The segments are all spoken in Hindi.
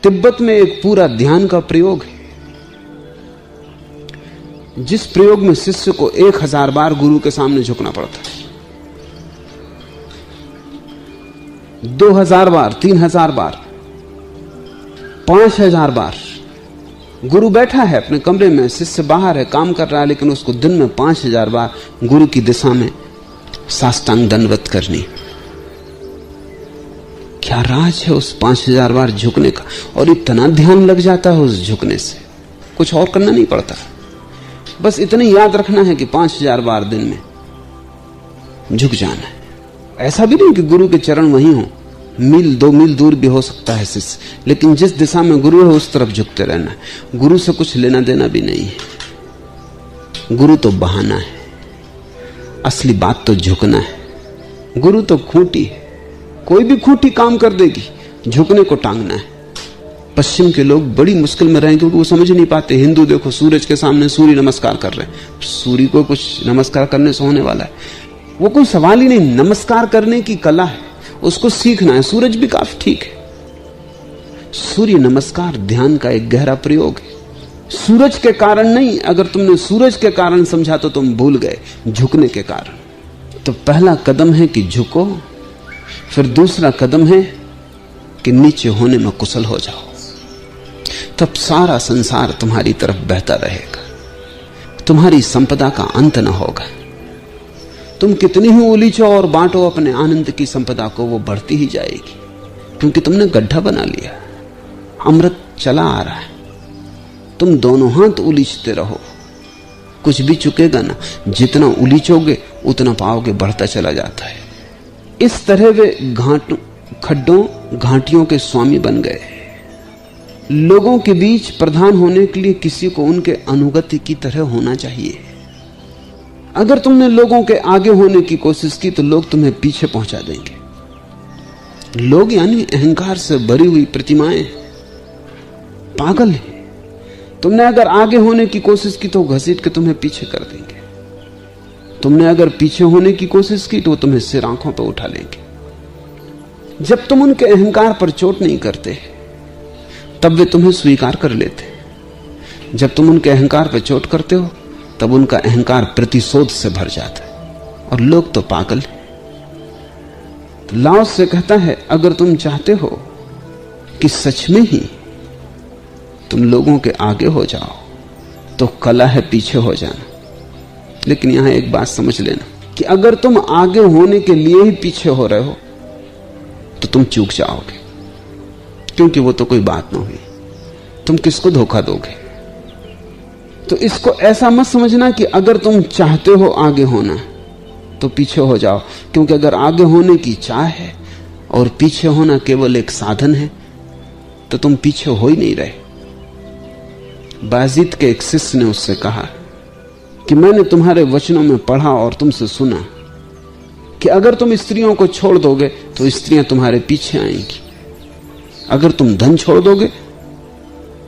तिब्बत में एक पूरा ध्यान का प्रयोग है, जिस प्रयोग में शिष्य को 1000 बार गुरु के सामने झुकना पड़ता है, 2000 बार, 3000 बार, 5000 बार। गुरु बैठा है अपने कमरे में, शिष्य बाहर है, काम कर रहा है, लेकिन उसको दिन में 5000 बार गुरु की दिशा में साष्टांग दंडवत करनी। क्या राज है उस 5000 बार झुकने का, और इतना ध्यान लग जाता है उस झुकने से, कुछ और करना नहीं पड़ता। बस इतना याद रखना है कि 5000 बार दिन में झुक जाना है। ऐसा भी नहीं कि गुरु के चरण वहीं हो, मील 2 मील दूर भी हो सकता है शिष्य, लेकिन जिस दिशा में गुरु है उस तरफ झुकते रहना है। गुरु से कुछ लेना देना भी नहीं है, गुरु तो बहाना है, असली बात तो झुकना है। गुरु तो खूंटी है, कोई भी खूंटी काम कर देगी, झुकने को टांगना है। पश्चिम के लोग बड़ी मुश्किल में रहें क्योंकि वो समझ नहीं पाते। हिंदू देखो सूरज के सामने सूर्य नमस्कार कर रहे हैं, सूर्य को कुछ नमस्कार करने से होने वाला है? वो कोई सवाल ही नहीं। नमस्कार करने की कला है, उसको सीखना है। सूरज भी काफी ठीक है। सूर्य नमस्कार ध्यान का एक गहरा प्रयोग है, सूरज के कारण नहीं। अगर तुमने सूरज के कारण समझा तो तुम भूल गए झुकने के कारण। तो पहला कदम है कि झुको, फिर दूसरा कदम है कि नीचे होने में कुशल हो जाओ। तब सारा संसार तुम्हारी तरफ बहता रहेगा, तुम्हारी संपदा का अंत न होगा। तुम कितनी ही उलीचो और बांटो अपने आनंद की संपदा को, वो बढ़ती ही जाएगी, क्योंकि तुमने गड्ढा बना लिया। अमृत चला आ रहा है, तुम दोनों हाथ उलीचते रहो, कुछ भी चुकेगा ना। जितना उलीचोगे उतना पाओगे बढ़ता चला जाता है। इस तरह वे खड्डों घाटियों के स्वामी बन गए। लोगों के बीच प्रधान होने के लिए किसी को उनके अनुगति की तरह होना चाहिए। अगर तुमने लोगों के आगे होने की कोशिश की तो लोग तुम्हें पीछे पहुंचा देंगे। लोग यानी अहंकार से भरी हुई प्रतिमाएं पागल हैं। तुमने अगर आगे होने की कोशिश की तो घसीट के तुम्हें पीछे कर देंगे। तुमने अगर पीछे होने की कोशिश की तो तुम्हें सिर आंखों पर उठा लेंगे। जब तुम उनके अहंकार पर चोट नहीं करते तब वे तुम्हें स्वीकार कर लेते। जब तुम उनके अहंकार पर चोट करते हो तब उनका अहंकार प्रतिशोध से भर जाता है। और लोग तो पागल हैं। तो लाओस से कहता है, अगर तुम चाहते हो कि सच में ही तुम लोगों के आगे हो जाओ तो कला है पीछे हो जाना। लेकिन यहां एक बात समझ लेना कि अगर तुम आगे होने के लिए ही पीछे हो रहे हो तो तुम चूक जाओगे, क्योंकि वो तो कोई बात ना हुई। तुम किसको धोखा दोगे? तो इसको ऐसा मत समझना कि अगर तुम चाहते हो आगे होना तो पीछे हो जाओ, क्योंकि अगर आगे होने की चाह है और पीछे होना केवल एक साधन है तो तुम पीछे हो ही नहीं रहे। बाजीद के एक शिष्य ने उससे कहा कि मैंने तुम्हारे वचनों में पढ़ा और तुमसे सुना कि अगर तुम स्त्रियों को छोड़ दोगे तो स्त्रियां तुम्हारे पीछे आएंगी। अगर तुम धन छोड़ दोगे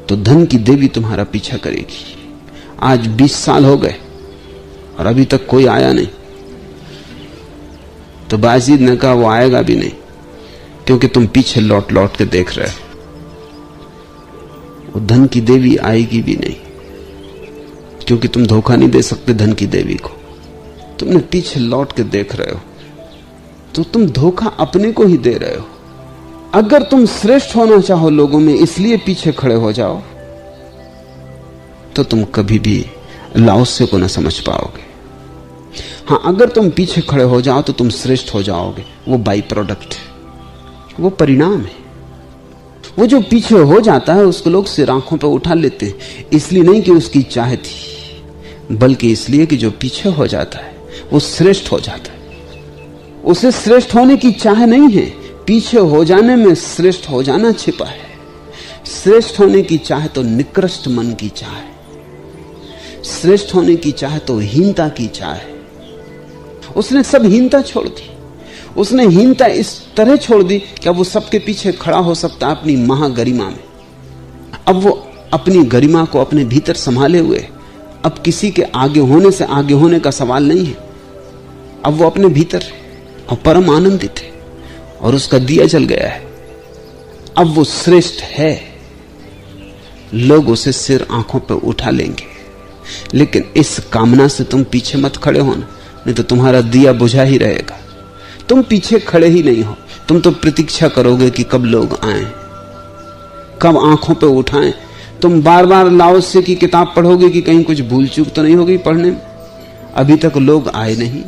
तो धन की देवी तुम्हारा पीछा करेगी। आज 20 साल हो गए और अभी तक कोई आया नहीं। तो बाजीद ने कहा, वो आएगा भी नहीं, क्योंकि तुम पीछे लौट लौट के देख रहे हो। वो धन की देवी आएगी भी नहीं, क्योंकि तुम धोखा नहीं दे सकते धन की देवी को। तुमने पीछे लौट के देख रहे हो तो तुम धोखा अपने को ही दे रहे हो। अगर तुम श्रेष्ठ होना चाहो लोगों में इसलिए पीछे खड़े हो जाओ तो तुम कभी भी लाओसे को न समझ पाओगे। हां, अगर तुम पीछे खड़े हो जाओ तो तुम श्रेष्ठ हो जाओगे। वो बाई प्रोडक्ट है, वो परिणाम है। वो जो पीछे हो जाता है उसको लोग सिर आंखों पर उठा लेते हैं, इसलिए नहीं कि उसकी चाह थी, बल्कि इसलिए कि जो पीछे हो जाता है वो श्रेष्ठ हो जाता है। उसे श्रेष्ठ होने की चाह नहीं है, पीछे हो जाने में श्रेष्ठ हो जाना छिपा है। श्रेष्ठ होने की चाह तो निकृष्ट मन की चाह है। श्रेष्ठ होने की चाह तो हीनता की चाह है। उसने सब हीनता छोड़ दी। उसने हीनता इस तरह छोड़ दी कि अब वो सबके पीछे खड़ा हो सकता अपनी महागरिमा में। अब वो अपनी गरिमा को अपने भीतर संभाले हुए, अब किसी के आगे होने से आगे होने का सवाल नहीं है। अब वो अपने भीतर है और परम आनंदित है और उसका दिया जल गया है। अब वो श्रेष्ठ है। लोग उसे सिर आंखों पर उठा लेंगे, लेकिन इस कामना से तुम पीछे मत खड़े होना, नहीं तो तुम्हारा दिया बुझा ही रहेगा। तुम पीछे खड़े ही नहीं हो, तुम तो प्रतीक्षा करोगे कि कब लोग आएं, कब आंखों पे उठाएं। तुम बार बार लाओत्से की किताब पढ़ोगे कि कहीं कुछ भूल चूक तो नहीं होगी पढ़ने में। अभी तक लोग आए नहीं,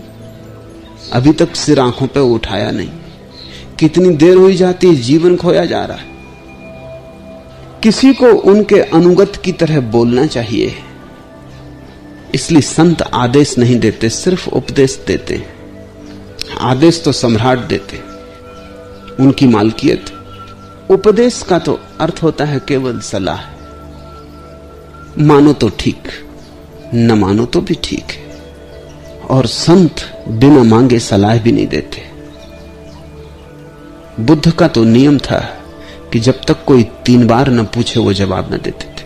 अभी तक सिर आंखों पे उठाया नहीं। कितनी देर हुई जाती है, जीवन खोया जा रहा है। किसी को उनके अनुगत की तरह बोलना चाहिए, इसलिए संत आदेश नहीं देते, सिर्फ उपदेश देते हैं। आदेश तो सम्राट देते, उनकी मालकियत। उपदेश का तो अर्थ होता है केवल सलाह। मानो तो ठीक, न मानो तो भी ठीक है। और संत बिना मांगे सलाह भी नहीं देते। बुद्ध का तो नियम था कि जब तक कोई 3 बार न पूछे वो जवाब न देते थे।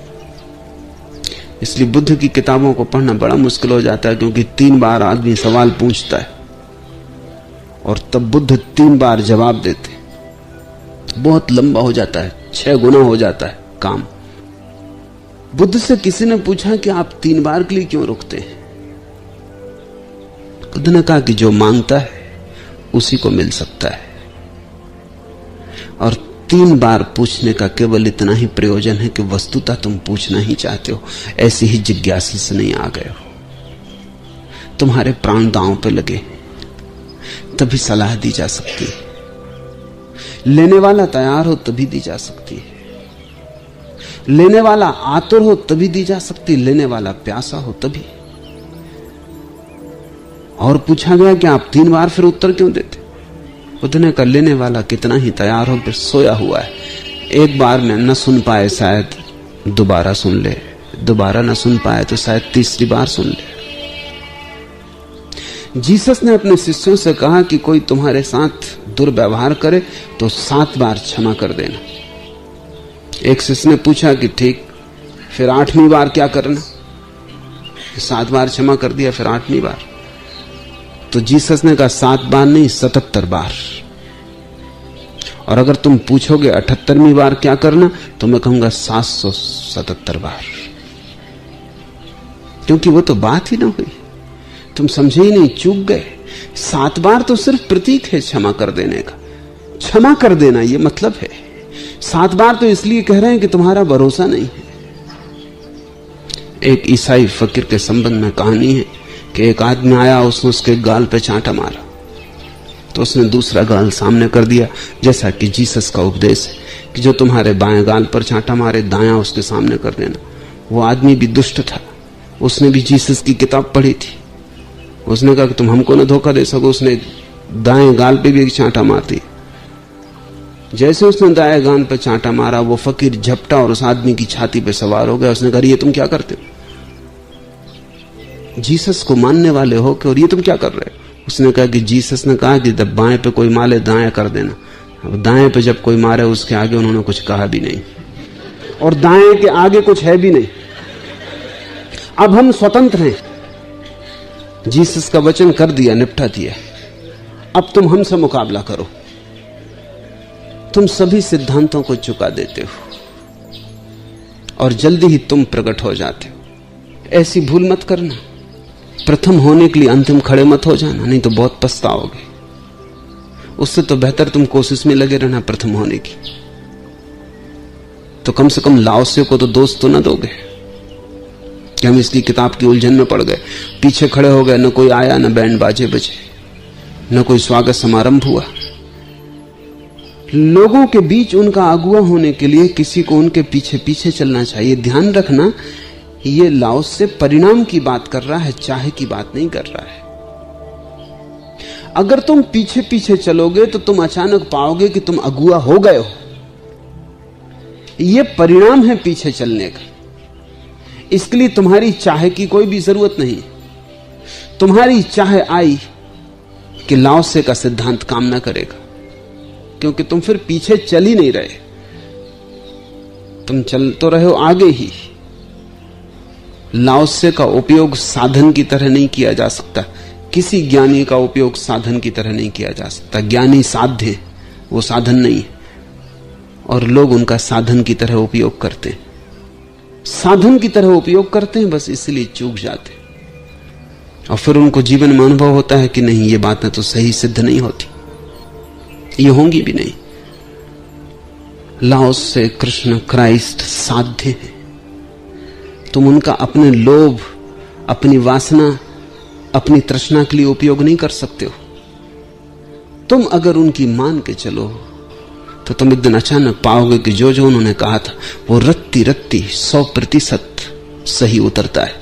इसलिए बुद्ध की किताबों को पढ़ना बड़ा मुश्किल हो जाता है, क्योंकि 3 बार आदमी सवाल पूछता है और तब बुद्ध 3 बार जवाब देते। बहुत लंबा हो जाता है, 6 गुना हो जाता है काम। बुद्ध से किसी ने पूछा कि आप 3 बार के लिए क्यों रुकते हैं? बुद्ध ने कहा कि जो मांगता है उसी को मिल सकता है, और 3 बार पूछने का केवल इतना ही प्रयोजन है कि वस्तुतः तुम पूछना ही चाहते हो, ऐसी ही जिज्ञासा से नहीं आ गए हो। तुम्हारे प्राण दांव पे लगे, तभी सलाह दी जा सकती है। लेने वाला तैयार हो तभी दी जा सकती है, लेने वाला आतुर हो तभी दी जा सकती है, लेने वाला प्यासा हो तभी। और पूछा गया कि आप 3 बार फिर उत्तर क्यों देते? बुद्ध ने कहा लेने वाला कितना ही तैयार हो फिर सोया हुआ है। एक बार में न सुन पाए, शायद दोबारा सुन ले, दोबारा न सुन पाए तो शायद तीसरी बार सुन ले। जीसस ने अपने शिष्यों से कहा कि कोई तुम्हारे साथ दुर्व्यवहार करे तो 7 बार क्षमा कर देना। एक शिष्य ने पूछा कि ठीक, फिर 8वीं बार क्या करना? 7 बार क्षमा कर दिया, फिर 8वीं बार। तो जीसस ने कहा 7 बार नहीं, 77 बार। और अगर तुम पूछोगे 78वीं बार क्या करना, तो मैं कहूंगा 777 बार, क्योंकि वो तो बात ही ना हुई, तुम समझे ही नहीं, चूक गए। 7 बार तो सिर्फ प्रतीक है क्षमा कर देने का। क्षमा कर देना ये मतलब है। 7 बार तो इसलिए कह रहे हैं कि तुम्हारा भरोसा नहीं है। एक ईसाई फकीर के संबंध में कहानी है कि एक आदमी आया, उसने उसके गाल पे चांटा मारा, तो उसने दूसरा गाल सामने कर दिया, जैसा कि जीसस का उपदेश है कि जो तुम्हारे बाएं गाल पर चांटा मारे दायां उसके सामने कर देना। वो आदमी भी दुष्ट था, उसने भी जीसस की किताब पढ़ी थी। उसने कहा कि तुम हमको न धोखा दे सको, उसने दाएं गाल पे भी एक चांटा मार दी। जैसे उसने दाएं गाल पे चांटा मारा, वो फकीर झपटा और उस आदमी की छाती पे सवार हो गया। उसने कहा ये तुम क्या करते हो? जीसस को मानने वाले हो कि, और ये तुम क्या कर रहे हो? उसने कहा कि जीसस ने कहा कि जब बाएं पे कोई मारे दाएं कर देना। अब दाएं पे जब कोई मारे उसके आगे उन्होंने कुछ कहा भी नहीं, और दाएं के आगे कुछ है भी नहीं। अब हम स्वतंत्र हैं, जीसस का वचन कर दिया, निपटा दिया। अब तुम हमसे मुकाबला करो। तुम सभी सिद्धांतों को चुका देते हो और जल्दी ही तुम प्रकट हो जाते हो। ऐसी भूल मत करना। प्रथम होने के लिए अंतिम खड़े मत हो जाना, नहीं तो बहुत पछताओगे। उससे तो बेहतर तुम कोशिश में लगे रहना प्रथम होने की। तो कम से कम लाओसे को तो दोष तो न दोगे कि हम इसकी किताब की उलझन में पड़ गए, पीछे खड़े हो गए, न कोई आया, न बैंड बाजे बजे, न कोई स्वागत समारंभ हुआ। लोगों के बीच उनका अगुआ होने के लिए किसी को उनके पीछे पीछे चलना चाहिए। ध्यान रखना, ये लाओसे परिणाम की बात कर रहा है, चाहे की बात नहीं कर रहा है। अगर तुम पीछे पीछे चलोगे तो तुम अचानक पाओगे कि तुम अगुआ हो गए हो। यह परिणाम है पीछे चलने का। इसके लिए तुम्हारी चाहे की कोई भी जरूरत नहीं। तुम्हारी चाहे आई कि लाओसे का सिद्धांत काम ना करेगा, क्योंकि तुम फिर पीछे चल ही नहीं रहे, तुम चल तो रहे हो आगे ही। लाओसे का उपयोग साधन की तरह नहीं किया जा सकता, किसी ज्ञानी का उपयोग साधन की तरह नहीं किया जा सकता। ज्ञानी साध्य है, वो साधन नहीं है, और लोग उनका साधन की तरह उपयोग करते हैं। साधन की तरह उपयोग करते हैं, बस इसलिए चूक जाते। और फिर उनको जीवन में अनुभव होता है कि नहीं, ये बातें तो सही सिद्ध नहीं होती, ये होंगी भी नहीं। लाओस से कृष्ण क्राइस्ट साध्य है। तुम उनका अपने लोभ, अपनी वासना, अपनी तृष्णा के लिए उपयोग नहीं कर सकते हो। तुम अगर उनकी मान के चलो तो तुम एक दिन अचानक पाओगे कि जो जो उन्होंने कहा था वो रत्ती रत्ती 100% सही उतरता है,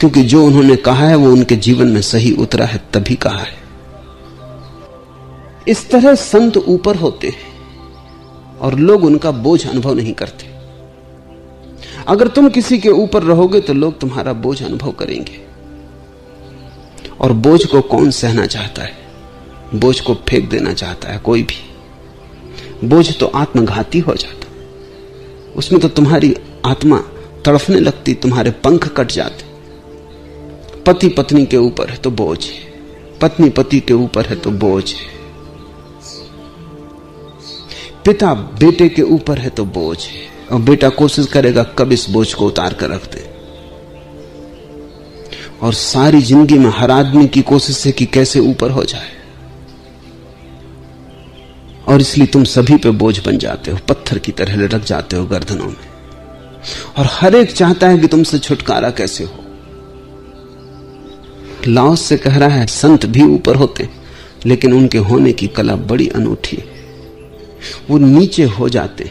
क्योंकि जो उन्होंने कहा है वो उनके जीवन में सही उतरा है, तभी कहा है। इस तरह संत ऊपर होते हैं और लोग उनका बोझ अनुभव नहीं करते। अगर तुम किसी के ऊपर रहोगे तो लोग तुम्हारा बोझ अनुभव करेंगे। और बोझ को कौन सहना चाहता है? बोझ को फेंक देना चाहता है कोई भी। बोझ तो आत्मघाती हो जाता, उसमें तो तुम्हारी आत्मा तड़फने लगती, तुम्हारे पंख कट जाते। पति पत्नी के ऊपर है तो बोझ है, पत्नी पति के ऊपर है तो बोझ है, पिता बेटे के ऊपर है तो बोझ है, और बेटा कोशिश करेगा कब इस बोझ को उतार कर रख दे। और सारी जिंदगी में हर आदमी की कोशिश है कि कैसे ऊपर हो जाए, और इसलिए तुम सभी पे बोझ बन जाते हो, पत्थर की तरह लटक जाते हो गर्दनों में। और हर एक चाहता है कि तुमसे छुटकारा कैसे हो। लाओस से कह रहा है संत भी ऊपर होते, लेकिन उनके होने की कला बड़ी अनूठी है। वो नीचे हो जाते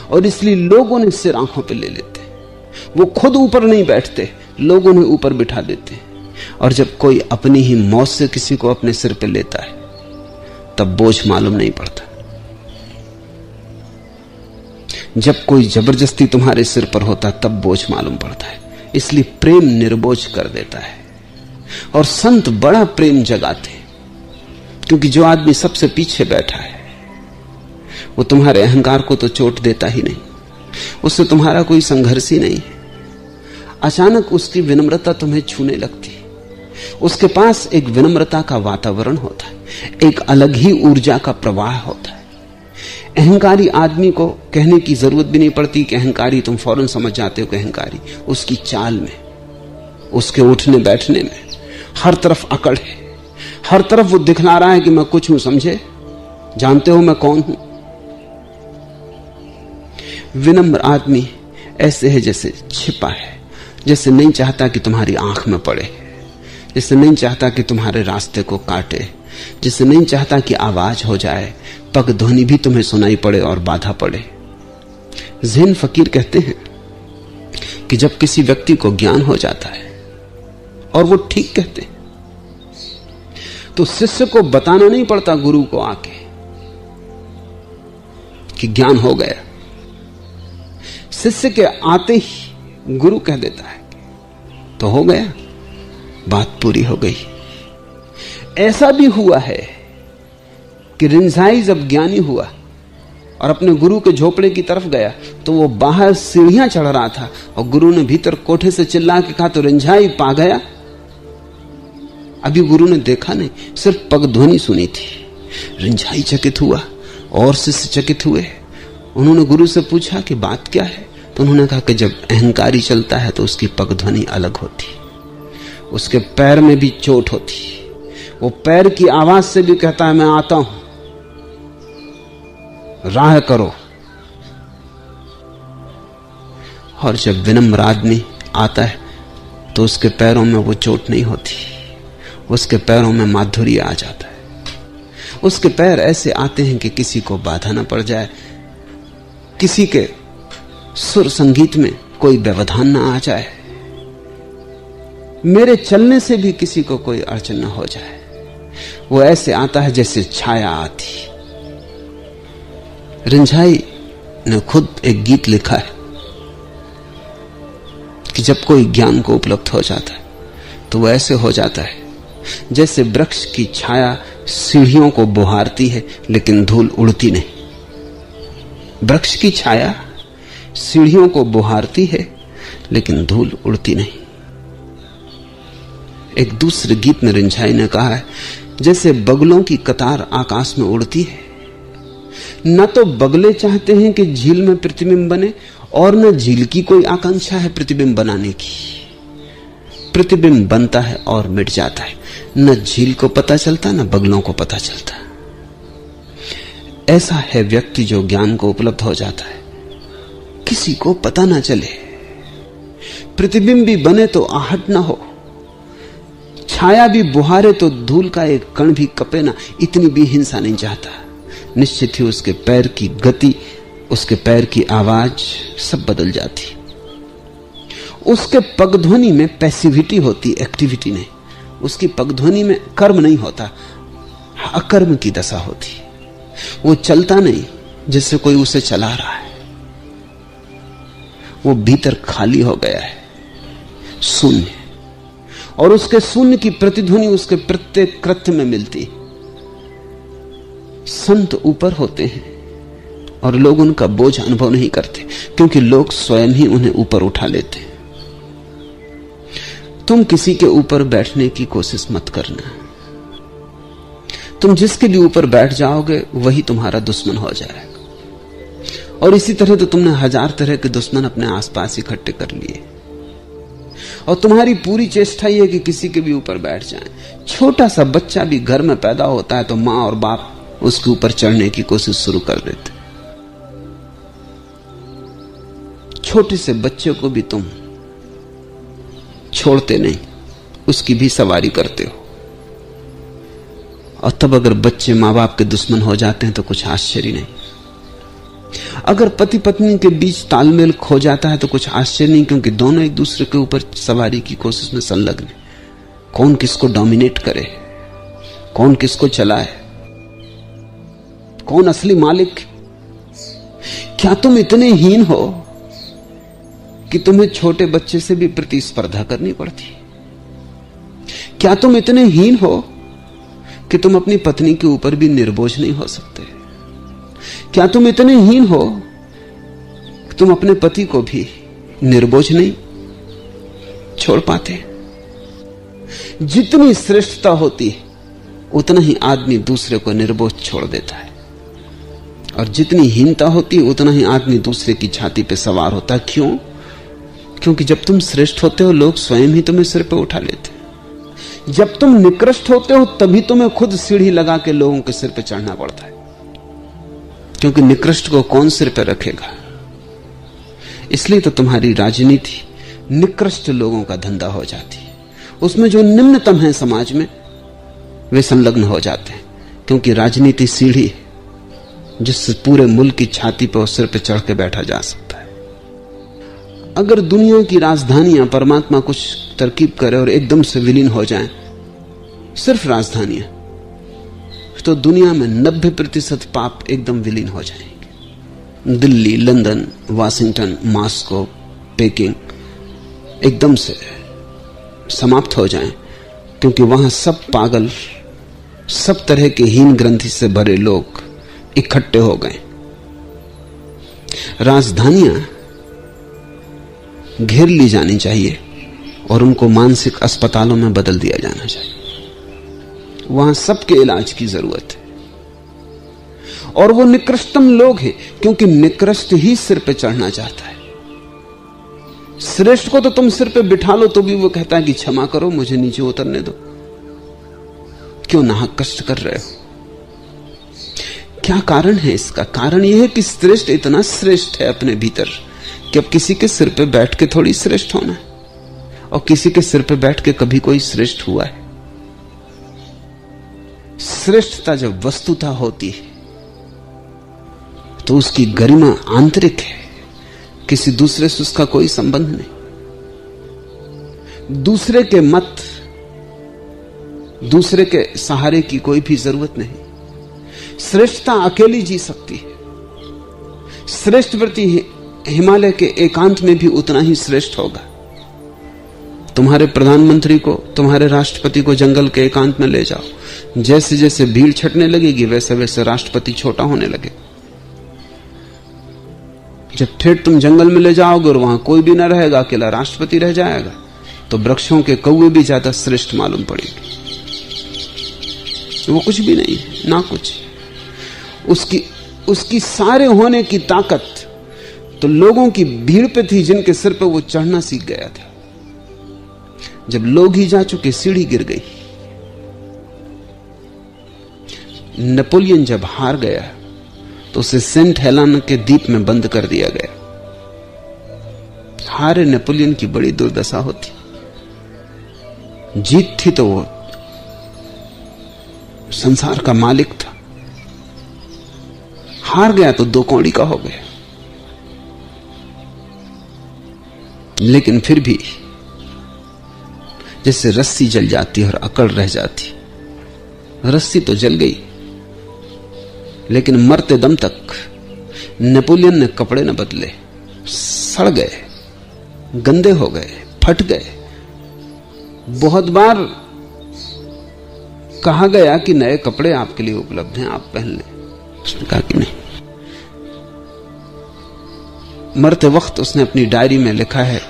और इसलिए लोग उन्हें सिर आंखों पे ले लेते। वो खुद ऊपर नहीं बैठते, लोग उन्हें ऊपर बिठा देते। और जब कोई अपनी ही मौत से किसी को अपने सिर पे लेता है तब बोझ मालूम नहीं पड़ता। जब कोई जबरदस्ती तुम्हारे सिर पर होता तब बोझ मालूम पड़ता है। इसलिए प्रेम निर्बोझ कर देता है। और संत बड़ा प्रेम जगाते, क्योंकि जो आदमी सबसे पीछे बैठा है वो तुम्हारे अहंकार को तो चोट देता ही नहीं, उससे तुम्हारा कोई संघर्ष ही नहीं है। अचानक उसकी विनम्रता तुम्हें छूने लगती, उसके पास एक विनम्रता का वातावरण होता है, एक अलग ही ऊर्जा का प्रवाह होता है। अहंकारी आदमी को कहने की जरूरत भी नहीं पड़ती कि अहंकारी, तुम फौरन समझ जाते हो कि अहंकारी। उसकी चाल में, उसके उठने बैठने में हर तरफ अकड़ है, हर तरफ वो दिखला रहा है कि मैं कुछ हूं, समझे, जानते हो मैं कौन हूं। विनम्र आदमी ऐसे है जैसे छिपा है, जैसे नहीं चाहता कि तुम्हारी आंख में पड़े, जैसे नहीं चाहता कि तुम्हारे रास्ते को काटे, जैसे नहीं चाहता कि आवाज हो जाए, पग ध्वनि भी तुम्हें सुनाई पड़े और बाधा पड़े। ज़ैन फकीर कहते हैं कि जब किसी व्यक्ति को ज्ञान हो जाता है, और वो ठीक कहते हैं, तो शिष्य को बताना नहीं पड़ता गुरु को आके कि ज्ञान हो गया। शिष्य के आते ही गुरु कह देता है तो हो गया, बात पूरी हो गई। ऐसा भी हुआ है कि रिंझाई जब ज्ञानी हुआ और अपने गुरु के झोपड़े की तरफ गया तो वो बाहर सीढ़ियां चढ़ रहा था और गुरु ने भीतर कोठे से चिल्ला के कहा तो रिंझाई पा गया। अभी गुरु ने देखा नहीं, सिर्फ पग ध्वनि सुनी थी। रिंझाई चकित हुआ और शिष्य चकित हुए। उन्होंने गुरु से पूछा कि बात क्या है, तो उन्होंने कहा कि जब अहंकारी चलता है तो उसकी पग ध्वनि अलग होती, उसके पैर में भी चोट होती, वो पैर की आवाज से भी कहता है मैं आता हूं, राह करो। और जब विनम्र आदमी आता है तो उसके पैरों में वो चोट नहीं होती, उसके पैरों में माधुर्य आ जाता है। उसके पैर ऐसे आते हैं कि किसी को बाधा न पड़ जाए, किसी के सुर संगीत में कोई व्यवधान न आ जाए, मेरे चलने से भी किसी को कोई अड़चन न हो जाए। वो ऐसे आता है जैसे छाया आती। रिंझाई ने खुद एक गीत लिखा है कि जब कोई ज्ञान को उपलब्ध हो जाता है तो वो ऐसे हो जाता है जैसे वृक्ष की छाया सीढ़ियों को बुहारती है लेकिन धूल उड़ती नहीं। वृक्ष की छाया सीढ़ियों को बुहारती है लेकिन धूल उड़ती नहीं। एक दूसरे गीत में रिंझाई ने कहा है जैसे बगलों की कतार आकाश में उड़ती है, न तो बगले चाहते हैं कि झील में प्रतिबिंब बने और न झील की कोई आकांक्षा है प्रतिबिंब बनाने की। प्रतिबिंब बनता है और मिट जाता है, न झील को पता चलता न बगलों को पता चलता। ऐसा है व्यक्ति जो ज्ञान को उपलब्ध हो जाता है, किसी को पता ना चले। प्रतिबिंब भी बने तो आहट ना हो, छाया भी बुहारे तो धूल का एक कण भी कपे ना, इतनी भी हिंसा नहीं चाहता। निश्चित ही उसके पैर की गति, उसके पैर की आवाज सब बदल जाती। उसके पगध्वनि में पैसिविटी होती, एक्टिविटी नहीं। उसकी पगध्वनि में कर्म नहीं होता, अकर्म की दशा होती। वो चलता नहीं जिससे कोई उसे चला रहा है, वो भीतर खाली हो गया है, शून्य। और उसके शून्य की प्रतिध्वनि उसके प्रत्येक कृत्य में मिलती। संत ऊपर होते हैं और लोग उनका बोझ अनुभव नहीं करते, क्योंकि लोग स्वयं ही उन्हें ऊपर उठा लेते हैं। तुम किसी के ऊपर बैठने की कोशिश मत करना। तुम जिसके भी ऊपर बैठ जाओगे वही तुम्हारा दुश्मन हो जाएगा। और इसी तरह तो तुमने 1000 तरह के दुश्मन अपने आसपास इकट्ठे कर लिए, और तुम्हारी पूरी चेष्टा यह है कि किसी के भी ऊपर बैठ जाएं। छोटा सा बच्चा भी घर में पैदा होता है तो मां और बाप उसके ऊपर चढ़ने की कोशिश शुरू कर देते। छोटे से बच्चे को भी तुम छोड़ते नहीं, उसकी भी सवारी करते हो। और तब अगर बच्चे मां बाप के दुश्मन हो जाते हैं तो कुछ आश्चर्य नहीं। अगर पति पत्नी के बीच तालमेल खो जाता है तो कुछ आश्चर्य नहीं, क्योंकि दोनों एक दूसरे के ऊपर सवारी की कोशिश में संलग्न है। कौन किसको डोमिनेट करे, कौन किसको चलाए, कौन असली मालिक। क्या तुम इतने हीन हो कि तुम्हें छोटे बच्चे से भी प्रतिस्पर्धा करनी पड़ती? क्या तुम इतने हीन हो कि तुम अपनी पत्नी के ऊपर भी निर्बोझ नहीं हो सकते? क्या तुम इतने हीन हो कि तुम अपने पति को भी निर्बोझ नहीं छोड़ पाते? जितनी श्रेष्ठता होती है उतना ही आदमी दूसरे को निर्बोझ छोड़ देता है, और जितनी हीनता होती है उतना ही आदमी दूसरे की छाती पे सवार होता है। क्यों? क्योंकि जब तुम श्रेष्ठ होते हो लोग स्वयं ही तुम्हें सिर पे उठा लेते हैं। जब तुम निकृष्ट होते हो तभी तुम्हें खुद सीढ़ी लगा के लोगों के सिर पे चढ़ना पड़ता है, क्योंकि निकृष्ट को कौन सिर पे रखेगा। इसलिए तो तुम्हारी राजनीति निकृष्ट लोगों का धंधा हो जाती है। उसमें जो निम्नतम है समाज में वे संलग्न हो जाते हैं, क्योंकि राजनीति सीढ़ी है जिससे पूरे मुल्क की छाती पर सिर पे चढ़ के बैठा जा सकता है। अगर दुनिया की राजधानियां परमात्मा कुछ तरकीब करे और एकदम से विलीन हो जाएं, सिर्फ राजधानियां, तो दुनिया में 90% पाप एकदम विलीन हो जाएंगे। Delhi, London, Washington, Moscow, packing एकदम से समाप्त हो जाएं, क्योंकि वहां सब पागल, सब तरह के हीन ग्रंथि से भरे लोग इकट्ठे हो गए। राजधानियां घेर ली जानी चाहिए और उनको मानसिक अस्पतालों में बदल दिया जाना चाहिए। वहां सबके इलाज की जरूरत है। और वो निकृष्टतम लोग हैं, क्योंकि निकृष्ट ही सिर पे चढ़ना चाहता है। श्रेष्ठ को तो तुम सिर पे बिठा लो तो भी वो कहता है कि क्षमा करो, मुझे नीचे उतरने दो। क्यों नाहक कष्ट कर रहे हो? क्या कारण है इसका? कारण यह है कि श्रेष्ठ इतना श्रेष्ठ है अपने भीतर कि अब किसी के सिर पे बैठ के थोड़ी श्रेष्ठ होना है, और किसी के सिर पे बैठ के कभी कोई श्रेष्ठ हुआ है? श्रेष्ठता जब वस्तुता होती है तो उसकी गरिमा आंतरिक है, किसी दूसरे से उसका कोई संबंध नहीं। दूसरे के मत, दूसरे के सहारे की कोई भी जरूरत नहीं। श्रेष्ठता अकेली जी सकती है। श्रेष्ठ व्यक्ति हिमालय के एकांत में भी उतना ही श्रेष्ठ होगा। तुम्हारे प्रधानमंत्री को, तुम्हारे राष्ट्रपति को जंगल के एकांत में ले जाओ, जैसे जैसे भीड़ छटने लगेगी वैसे वैसे राष्ट्रपति छोटा होने लगे। जब ठेठ तुम जंगल में ले जाओगे और वहां कोई भी ना रहेगा, अकेला राष्ट्रपति रह जाएगा, तो वृक्षों के कौवे भी ज्यादा श्रेष्ठ मालूम पड़ेंगे। वो कुछ भी नहीं, ना कुछ। उसकी सारे होने की ताकत तो लोगों की भीड़ पे थी जिनके सिर पे वो चढ़ना सीख गया था। जब लोग ही जा चुके, सीढ़ी गिर गई। नेपोलियन जब हार गया तो उसे सेंट हेलेना के द्वीप में बंद कर दिया गया। हारे नेपोलियन की बड़ी दुर्दशा होती। जीत थी तो वो संसार का मालिक था, हार गया तो दो कौड़ी का हो गया। लेकिन फिर भी जैसे रस्सी जल जाती और अकड़ रह जाती, रस्सी तो जल गई, लेकिन मरते दम तक नेपोलियन ने कपड़े न बदले, सड़ गए, गंदे हो गए, फट गए। बहुत बार कहा गया कि नए कपड़े आपके लिए उपलब्ध हैं, आप पहन लें। उसने कहा कि नहीं। मरते वक्त उसने अपनी डायरी में लिखा है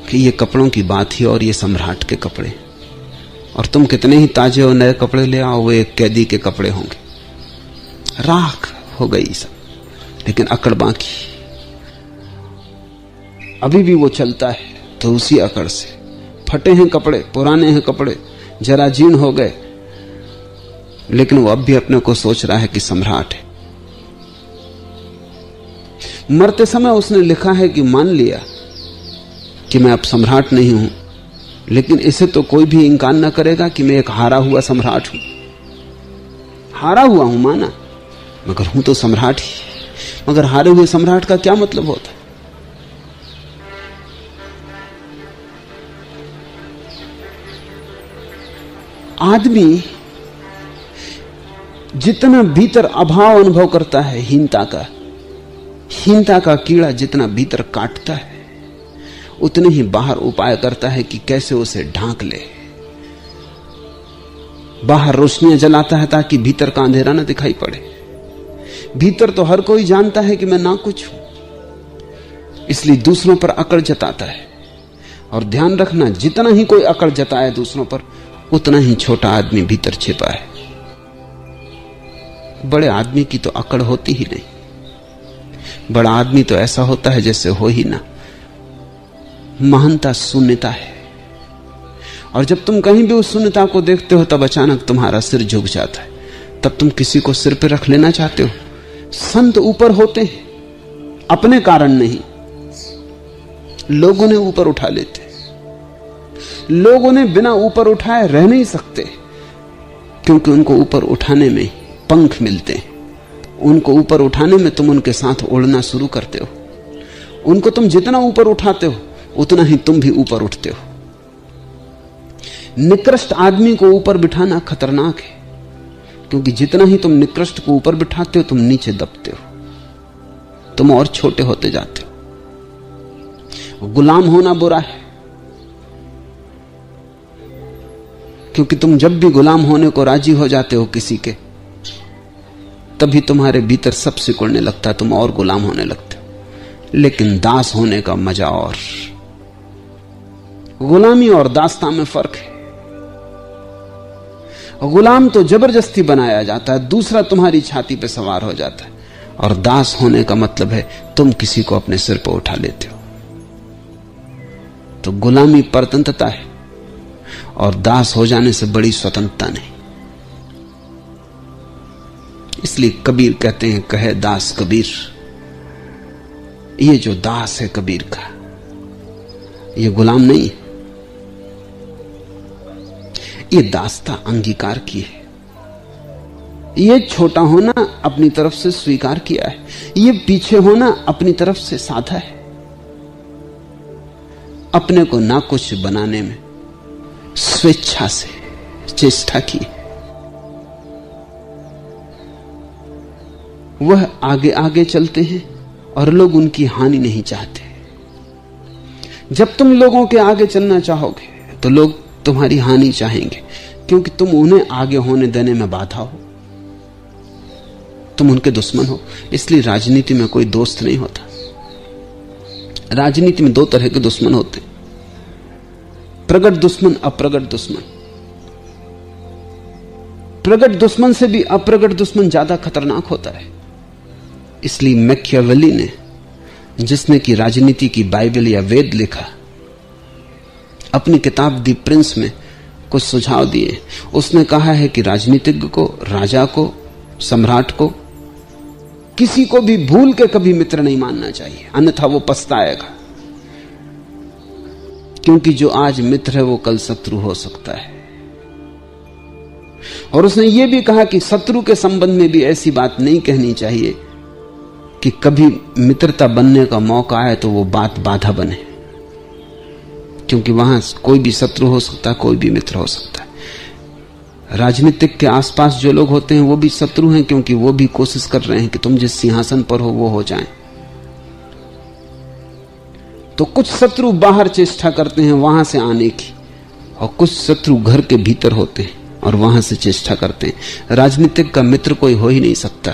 कि ये कपड़ों की बात ही और ये सम्राट के कपड़े, और तुम कितने ही ताजे और नए कपड़े ले आओ वो एक कैदी के कपड़े होंगे। राख हो गई सब, लेकिन अकड़ बाकी। अभी भी वो चलता है तो उसी अकड़ से। फटे हैं कपड़े, पुराने हैं कपड़े, जरा जीर्ण हो गए, लेकिन वो अब भी अपने को सोच रहा है कि सम्राट है। मरते समय उसने लिखा है कि मान लिया कि मैं अब सम्राट नहीं हूं, लेकिन इसे तो कोई भी इंकार न करेगा कि मैं एक हारा हुआ सम्राट हूं। हारा हुआ हूं माना, मगर हूं तो सम्राट ही। मगर हारे हुए सम्राट का क्या मतलब होता? आदमी जितना भीतर अभाव अनुभव करता है हीनता का कीड़ा जितना भीतर काटता है, उतने ही बाहर उपाय करता है कि कैसे उसे ढांक ले। बाहर रोशनियां जलाता है ताकि भीतर का अंधेरा न दिखाई पड़े। भीतर तो हर कोई जानता है कि मैं ना कुछ हूं, इसलिए दूसरों पर अकड़ जताता है। और ध्यान रखना, जितना ही कोई अकड़ जताए दूसरों पर, उतना ही छोटा आदमी भीतर छिपा है। बड़े आदमी की तो अकड़ होती ही नहीं। बड़ा आदमी तो ऐसा होता है जैसे हो ही ना। महानता शून्यता है, और जब तुम कहीं भी उस शून्यता को देखते हो तब अचानक तुम्हारा सिर झुक जाता है। तब तुम किसी को सिर पर रख लेना चाहते हो। संत ऊपर होते हैं अपने कारण नहीं, लोगों ने ऊपर उठा लेते। लोगों ने बिना ऊपर उठाए रह नहीं सकते, क्योंकि उनको ऊपर उठाने में पंख मिलते हैं। उनको ऊपर उठाने में तुम उनके साथ उड़ना शुरू करते हो। उनको तुम जितना ऊपर उठाते हो उतना ही तुम भी ऊपर उठते हो। निकृष्ट आदमी को ऊपर बिठाना खतरनाक है, क्योंकि जितना ही तुम निकृष्ट को ऊपर बिठाते हो तुम नीचे दबते हो, तुम और छोटे होते जाते हो। गुलाम होना बुरा है, क्योंकि तुम जब भी गुलाम होने को राजी हो जाते हो किसी के, तभी तुम्हारे भीतर सब सिकुड़ने लगता है, तुम और गुलाम होने लगते हो। लेकिन दास होने का मजा और। गुलामी और दासता में फर्क है। गुलाम तो जबरदस्ती बनाया जाता है, दूसरा तुम्हारी छाती पे सवार हो जाता है। और दास होने का मतलब है तुम किसी को अपने सिर पर उठा लेते हो। तो गुलामी परतंत्रता है, और दास हो जाने से बड़ी स्वतंत्रता नहीं। इसलिए कबीर कहते हैं, कहे दास कबीर। ये जो दास है कबीर का, ये गुलाम नहीं है, ये दासता अंगीकार की है। ये छोटा होना अपनी तरफ से स्वीकार किया है, ये पीछे होना अपनी तरफ से साधा है। अपने को ना कुछ बनाने में स्वेच्छा से चेष्टा की। वह आगे आगे चलते हैं और लोग उनकी हानि नहीं चाहते। जब तुम लोगों के आगे चलना चाहोगे तो लोग तुम्हारी हानि चाहेंगे, क्योंकि तुम उन्हें आगे होने देने में बाधा हो, तुम उनके दुश्मन हो। इसलिए राजनीति में कोई दोस्त नहीं होता। राजनीति में दो तरह के दुश्मन होते, प्रगट दुश्मन, अप्रगट दुश्मन। प्रगट दुश्मन से भी अप्रगट दुश्मन ज्यादा खतरनाक होता है। इसलिए मैकियावेली ने जिसने कि राजनीति की बाइबल या वेद लिखा, अपनी किताब दी प्रिंस में कुछ सुझाव दिए। उसने कहा है कि राजनीतिज्ञ को, राजा को, सम्राट को, किसी को भी भूल के कभी मित्र नहीं मानना चाहिए, अन्यथा वो पछताएगा। क्योंकि जो आज मित्र है वो कल शत्रु हो सकता है। और उसने ये भी कहा कि शत्रु के संबंध में भी ऐसी बात नहीं कहनी चाहिए कि कभी मित्रता बनने का मौका आए तो वो बात बाधा बने, क्योंकि वहां कोई भी शत्रु हो सकता है, कोई भी मित्र हो सकता है। राजनीतिक के आसपास जो लोग होते हैं वो भी शत्रु हैं, क्योंकि वो भी कोशिश कर रहे हैं कि तुम जिस सिंहासन पर हो वो हो जाएं। तो कुछ शत्रु बाहर चेष्टा करते हैं वहां से आने की, और कुछ शत्रु घर के भीतर होते हैं और वहां से चेष्टा करते हैं। राजनीतिक का मित्र कोई हो ही नहीं सकता,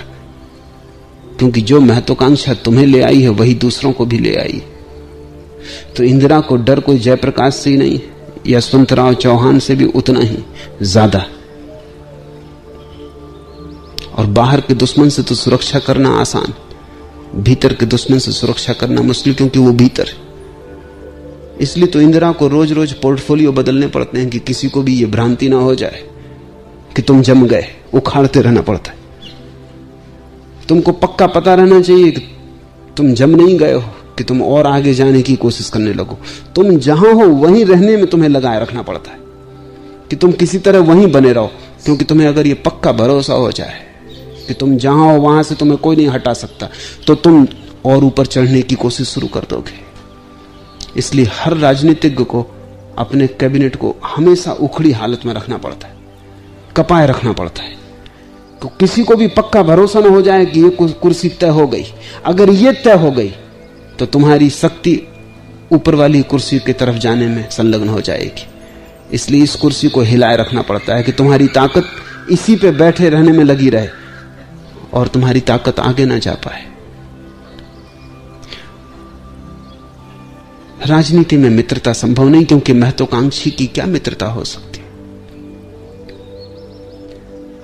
क्योंकि जो महत्वाकांक्षा तुम्हें ले आई है वही दूसरों को भी ले आई है। तो इंदिरा को डर कोई जयप्रकाश से ही नहीं, यशवंतराव चौहान से भी उतना ही ज्यादा। और बाहर के दुश्मन से तो सुरक्षा करना आसान, भीतर के दुश्मन से सुरक्षा करना मुश्किल, क्योंकि वो भीतर। इसलिए तो इंदिरा को रोज रोज पोर्टफोलियो बदलने पड़ते हैं कि किसी को भी ये भ्रांति ना हो जाए कि तुम जम गए। उखाड़ते रहना पड़ता है। तुमको पक्का पता रहना चाहिए कि तुम जम नहीं गए हो, कि तुम और आगे जाने की कोशिश करने लगो। तुम जहां हो वहीं रहने में तुम्हें लगाए रखना पड़ता है कि तुम किसी तरह वहीं बने रहो, क्योंकि तुम्हें अगर ये पक्का भरोसा हो जाए कि तुम जहां हो वहां से तुम्हें कोई नहीं हटा सकता, तो तुम और ऊपर चढ़ने की कोशिश शुरू कर दोगे। इसलिए हर राजनीतिज्ञ को अपने कैबिनेट को हमेशा उखड़ी हालत में रखना पड़ता है, कपाए रखना पड़ता है। तो किसी को भी पक्का भरोसा न हो जाए कि ये कुर्सी तय हो गई। अगर ये तय हो गई तो तुम्हारी शक्ति ऊपर वाली कुर्सी की तरफ जाने में संलग्न हो जाएगी। इसलिए इस कुर्सी को हिलाए रखना पड़ता है कि तुम्हारी ताकत इसी पे बैठे रहने में लगी रहे और तुम्हारी ताकत आगे ना जा पाए। राजनीति में मित्रता संभव नहीं, क्योंकि महत्वाकांक्षी की क्या मित्रता हो सकती।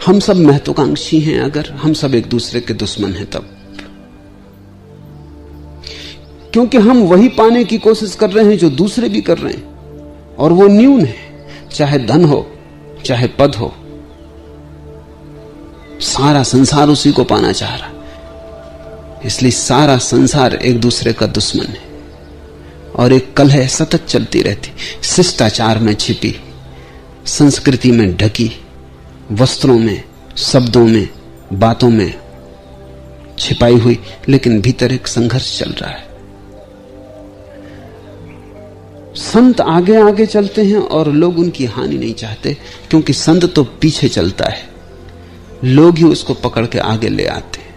हम सब महत्वाकांक्षी हैं अगर हम सब एक दूसरे के दुश्मन हैं तब, क्योंकि हम वही पाने की कोशिश कर रहे हैं जो दूसरे भी कर रहे हैं, और वो न्यून है। चाहे धन हो, चाहे पद हो, सारा संसार उसी को पाना चाह रहा। इसलिए सारा संसार एक दूसरे का दुश्मन है, और एक कलह सतत चलती रहती, शिष्टाचार में छिपी, संस्कृति में ढकी, वस्त्रों में, शब्दों में, बातों में छिपाई हुई, लेकिन भीतर एक संघर्ष चल रहा है। संत आगे आगे चलते हैं और लोग उनकी हानि नहीं चाहते, क्योंकि संत तो पीछे चलता है, लोग ही उसको पकड़ के आगे ले आते हैं।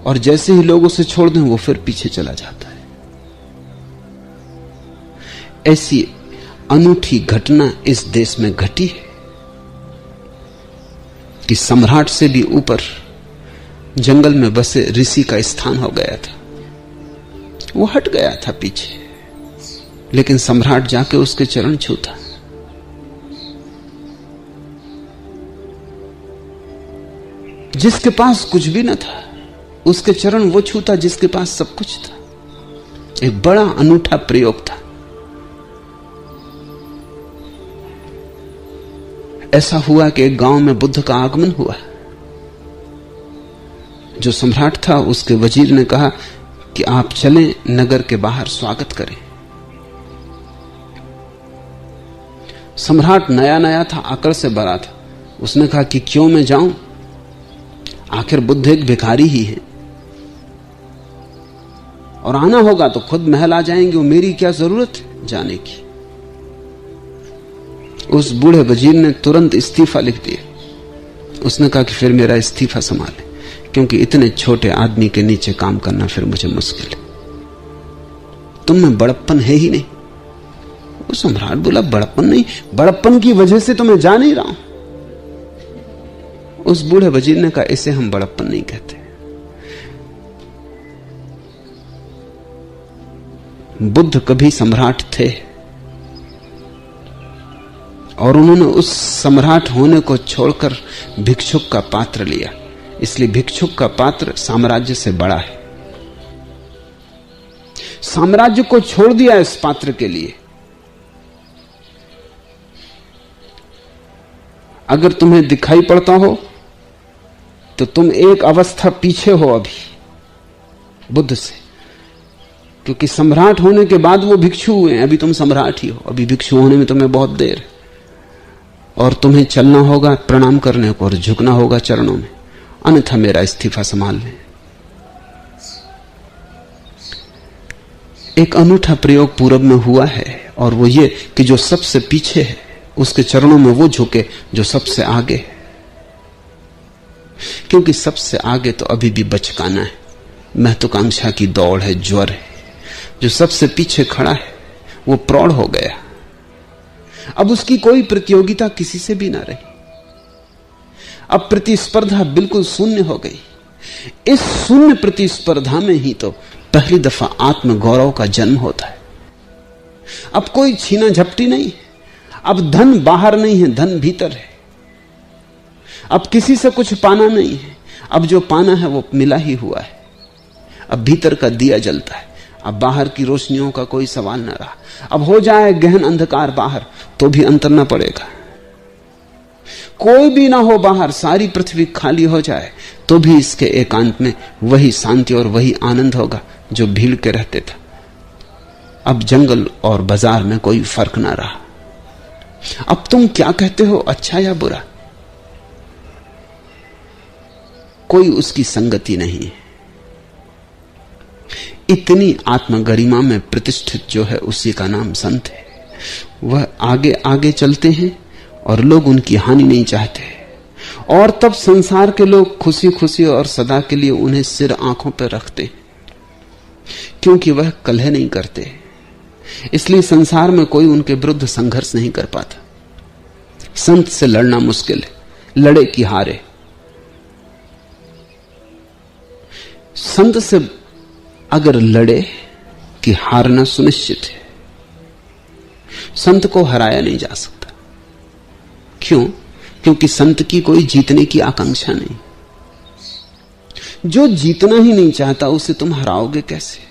और जैसे ही लोग उसे छोड़ दें वो फिर पीछे चला जाता है। ऐसी अनूठी घटना इस देश में घटी है कि सम्राट से भी ऊपर जंगल में बसे ऋषि का स्थान हो गया था। वो हट गया था पीछे, लेकिन सम्राट जाके उसके चरण छूता। जिसके पास कुछ भी न था उसके चरण वो छूता जिसके पास सब कुछ था। एक बड़ा अनूठा प्रयोग था। ऐसा हुआ कि एक गांव में बुद्ध का आगमन हुआ। जो सम्राट था उसके वजीर ने कहा कि आप चलें, नगर के बाहर स्वागत करें। सम्राट नया नया था, अकड़ से भरा था। उसने कहा कि क्यों मैं जाऊं, आखिर बुद्ध एक भिखारी ही है, और आना होगा तो खुद महल आ जाएंगे, वो मेरी क्या जरूरत है जाने की। उस बूढ़े वजीर ने तुरंत इस्तीफा लिख दिया। उसने कहा कि फिर मेरा इस्तीफा संभाले, क्योंकि इतने छोटे आदमी के नीचे काम करना फिर मुझे मुश्किल है। तुम में बड़प्पन है ही नहीं। वो सम्राट बोला बड़प्पन नहीं, बड़प्पन की वजह से तो मैं जा नहीं रहा हूं। उस बूढ़े वजीर ने कहा इसे हम बड़प्पन नहीं कहते। बुद्ध कभी सम्राट थे और उन्होंने उस सम्राट होने को छोड़कर भिक्षुक का पात्र लिया। इसलिए भिक्षुक का पात्र साम्राज्य से बड़ा है। साम्राज्य को छोड़ दिया इस पात्र के लिए। अगर तुम्हें दिखाई पड़ता हो तो तुम एक अवस्था पीछे हो अभी बुद्ध से, क्योंकि सम्राट होने के बाद वो भिक्षु हुए हैं, अभी तुम सम्राट ही हो। अभी भिक्षु होने में तुम्हें बहुत देर है, और तुम्हें चलना होगा प्रणाम करने को और झुकना होगा चरणों में, अन्यथा मेरा इस्तीफा संभाल लें। एक अनूठा प्रयोग पूरब में हुआ है, और वो ये कि जो सबसे पीछे है उसके चरणों में वो झुके जो सबसे आगे है, क्योंकि सबसे आगे तो अभी भी बचकाना है, महत्वाकांक्षा की दौड़ है, ज्वर है। जो सबसे पीछे खड़ा है वो प्रौढ़ हो गया, अब उसकी कोई प्रतियोगिता किसी से भी ना रही, अब प्रतिस्पर्धा बिल्कुल शून्य हो गई। इस शून्य प्रतिस्पर्धा में ही तो पहली दफा आत्म गौरव का जन्म होता है। अब कोई छीना झपटी नहीं है, अब धन बाहर नहीं है, धन भीतर है। अब किसी से कुछ पाना नहीं है, अब जो पाना है वो मिला ही हुआ है। अब भीतर का दिया जलता है, अब बाहर की रोशनियों का कोई सवाल ना रहा। अब हो जाए गहन अंधकार बाहर तो भी अंतर ना पड़ेगा, कोई भी ना हो बाहर, सारी पृथ्वी खाली हो जाए तो भी इसके एकांत में वही शांति और वही आनंद होगा जो भीड़ के रहते था। अब जंगल और बाजार में कोई फर्क ना रहा। अब तुम क्या कहते हो, अच्छा या बुरा, कोई उसकी संगति नहीं है। इतनी आत्मगरिमा में प्रतिष्ठित जो है उसी का नाम संत है। वह आगे आगे चलते हैं और लोग उनकी हानि नहीं चाहते, और तब संसार के लोग खुशी खुशी और सदा के लिए उन्हें सिर आंखों पर रखते हैं, क्योंकि वह कलह नहीं करते। इसलिए संसार में कोई उनके विरुद्ध संघर्ष नहीं कर पाता। संत से लड़ना मुश्किल है, लड़े कि हारे। संत से अगर लड़े कि हारना सुनिश्चित है। संत को हराया नहीं जा सकता। क्यों? क्योंकि संत की कोई जीतने की आकांक्षा नहीं। जो जीतना ही नहीं चाहता उसे तुम हराओगे कैसे?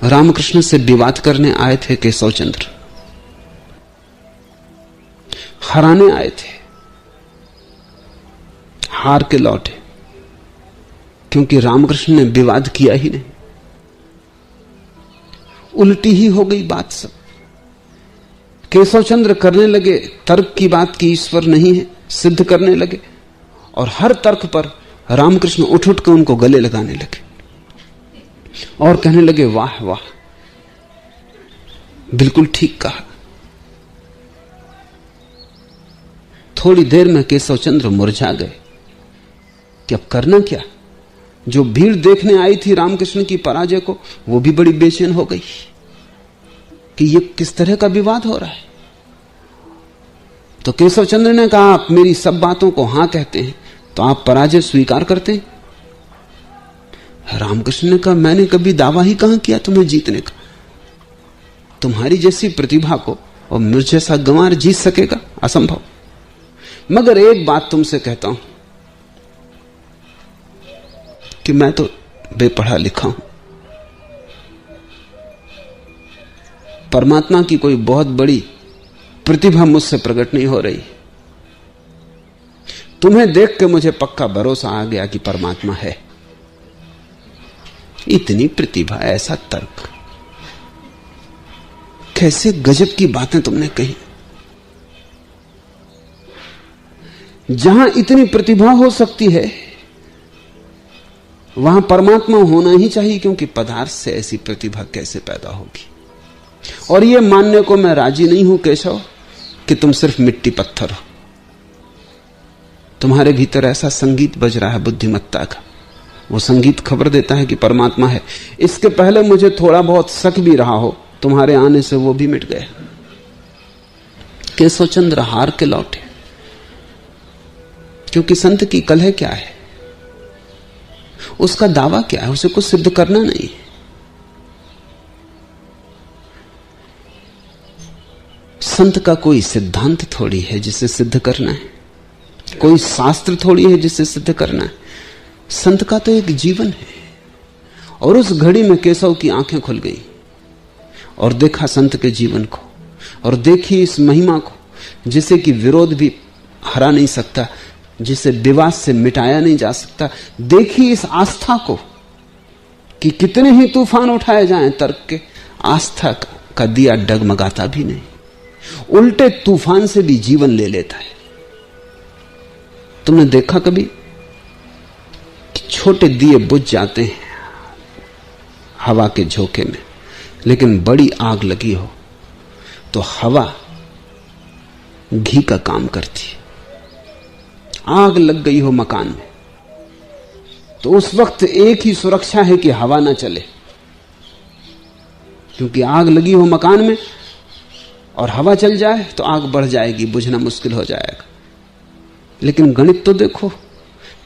रामकृष्ण से विवाद करने आए थे केशवचंद्र, हराने आए थे, हार के लौटे, क्योंकि रामकृष्ण ने विवाद किया ही नहीं। उल्टी ही हो गई बात सब। केशवचंद्र करने लगे तर्क की बात की ईश्वर नहीं है, सिद्ध करने लगे, और हर तर्क पर रामकृष्ण उठ उठ कर उनको गले लगाने लगे और कहने लगे वाह वाह, बिल्कुल ठीक कहा। थोड़ी देर में केशवचंद्र मुरझा गए कि अब करना क्या। जो भीड़ देखने आई थी रामकृष्ण की पराजय को, वो भी बड़ी बेचैन हो गई कि ये किस तरह का विवाद हो रहा है। तो केशवचंद्र ने कहा, आप मेरी सब बातों को हां कहते हैं तो आप पराजय स्वीकार करते हैं? रामकृष्ण ने कहा, मैंने कभी दावा ही कहां किया तुम्हें जीतने का। तुम्हारी जैसी प्रतिभा को और मुझ जैसा गंवार जीत सकेगा? असंभव। मगर एक बात तुमसे कहता हूं कि मैं तो बेपढ़ा लिखा हूं, परमात्मा की कोई बहुत बड़ी प्रतिभा मुझसे प्रकट नहीं हो रही। तुम्हें देख के मुझे पक्का भरोसा आ गया कि परमात्मा है। इतनी प्रतिभा, ऐसा तर्क, कैसे गजब की बातें तुमने कही। जहां इतनी प्रतिभा हो सकती है वहां परमात्मा होना ही चाहिए, क्योंकि पदार्थ से ऐसी प्रतिभा कैसे पैदा होगी। और यह मानने को मैं राजी नहीं हूं केशव कि तुम सिर्फ मिट्टी पत्थर हो। तुम्हारे भीतर ऐसा संगीत बज रहा है बुद्धिमत्ता का, वो संगीत खबर देता है कि परमात्मा है। इसके पहले मुझे थोड़ा बहुत शक भी रहा हो, तुम्हारे आने से वो भी मिट गया। केशवचंद्र हार के लौटे, क्योंकि संत की कलह क्या है, उसका दावा क्या है, उसे कुछ सिद्ध करना नहीं है। संत का कोई सिद्धांत थोड़ी है जिसे सिद्ध करना है, कोई शास्त्र थोड़ी है जिसे सिद्ध करना है। संत का तो एक जीवन है, और उस घड़ी में केशव की आंखें खुल गई और देखा संत के जीवन को, और देखी इस महिमा को जिसे कि विरोध भी हरा नहीं सकता, जिसे विवाद से मिटाया नहीं जा सकता। देखी इस आस्था को कि कितने ही तूफान उठाए जाएं तर्क के, आस्था का दिया डगमगाता भी नहीं, उल्टे तूफान से भी जीवन ले लेता है। तुमने देखा कभी कि छोटे दिए बुझ जाते हैं हवा के झोंके में, लेकिन बड़ी आग लगी हो तो हवा घी का काम करती है। आग लग गई हो मकान में तो उस वक्त एक ही सुरक्षा है कि हवा ना चले, क्योंकि आग लगी हो मकान में और हवा चल जाए तो आग बढ़ जाएगी, बुझना मुश्किल हो जाएगा। लेकिन गणित तो देखो,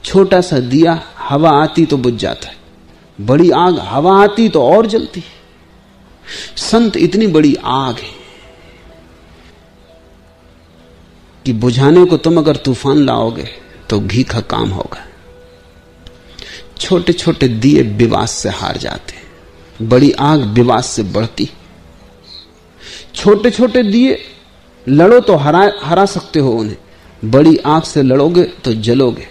छोटा सा दिया हवा आती तो बुझ जाता है, बड़ी आग हवा आती तो और जलती है। संत इतनी बड़ी आग है कि बुझाने को तुम अगर तूफान लाओगे तो घी का काम होगा। छोटे छोटे दिए विवाद से हार जाते हैं, बड़ी आग विवाद से बढ़ती। छोटे छोटे दिए लड़ो तो हरा सकते हो उन्हें, बड़ी आग से लड़ोगे तो जलोगे,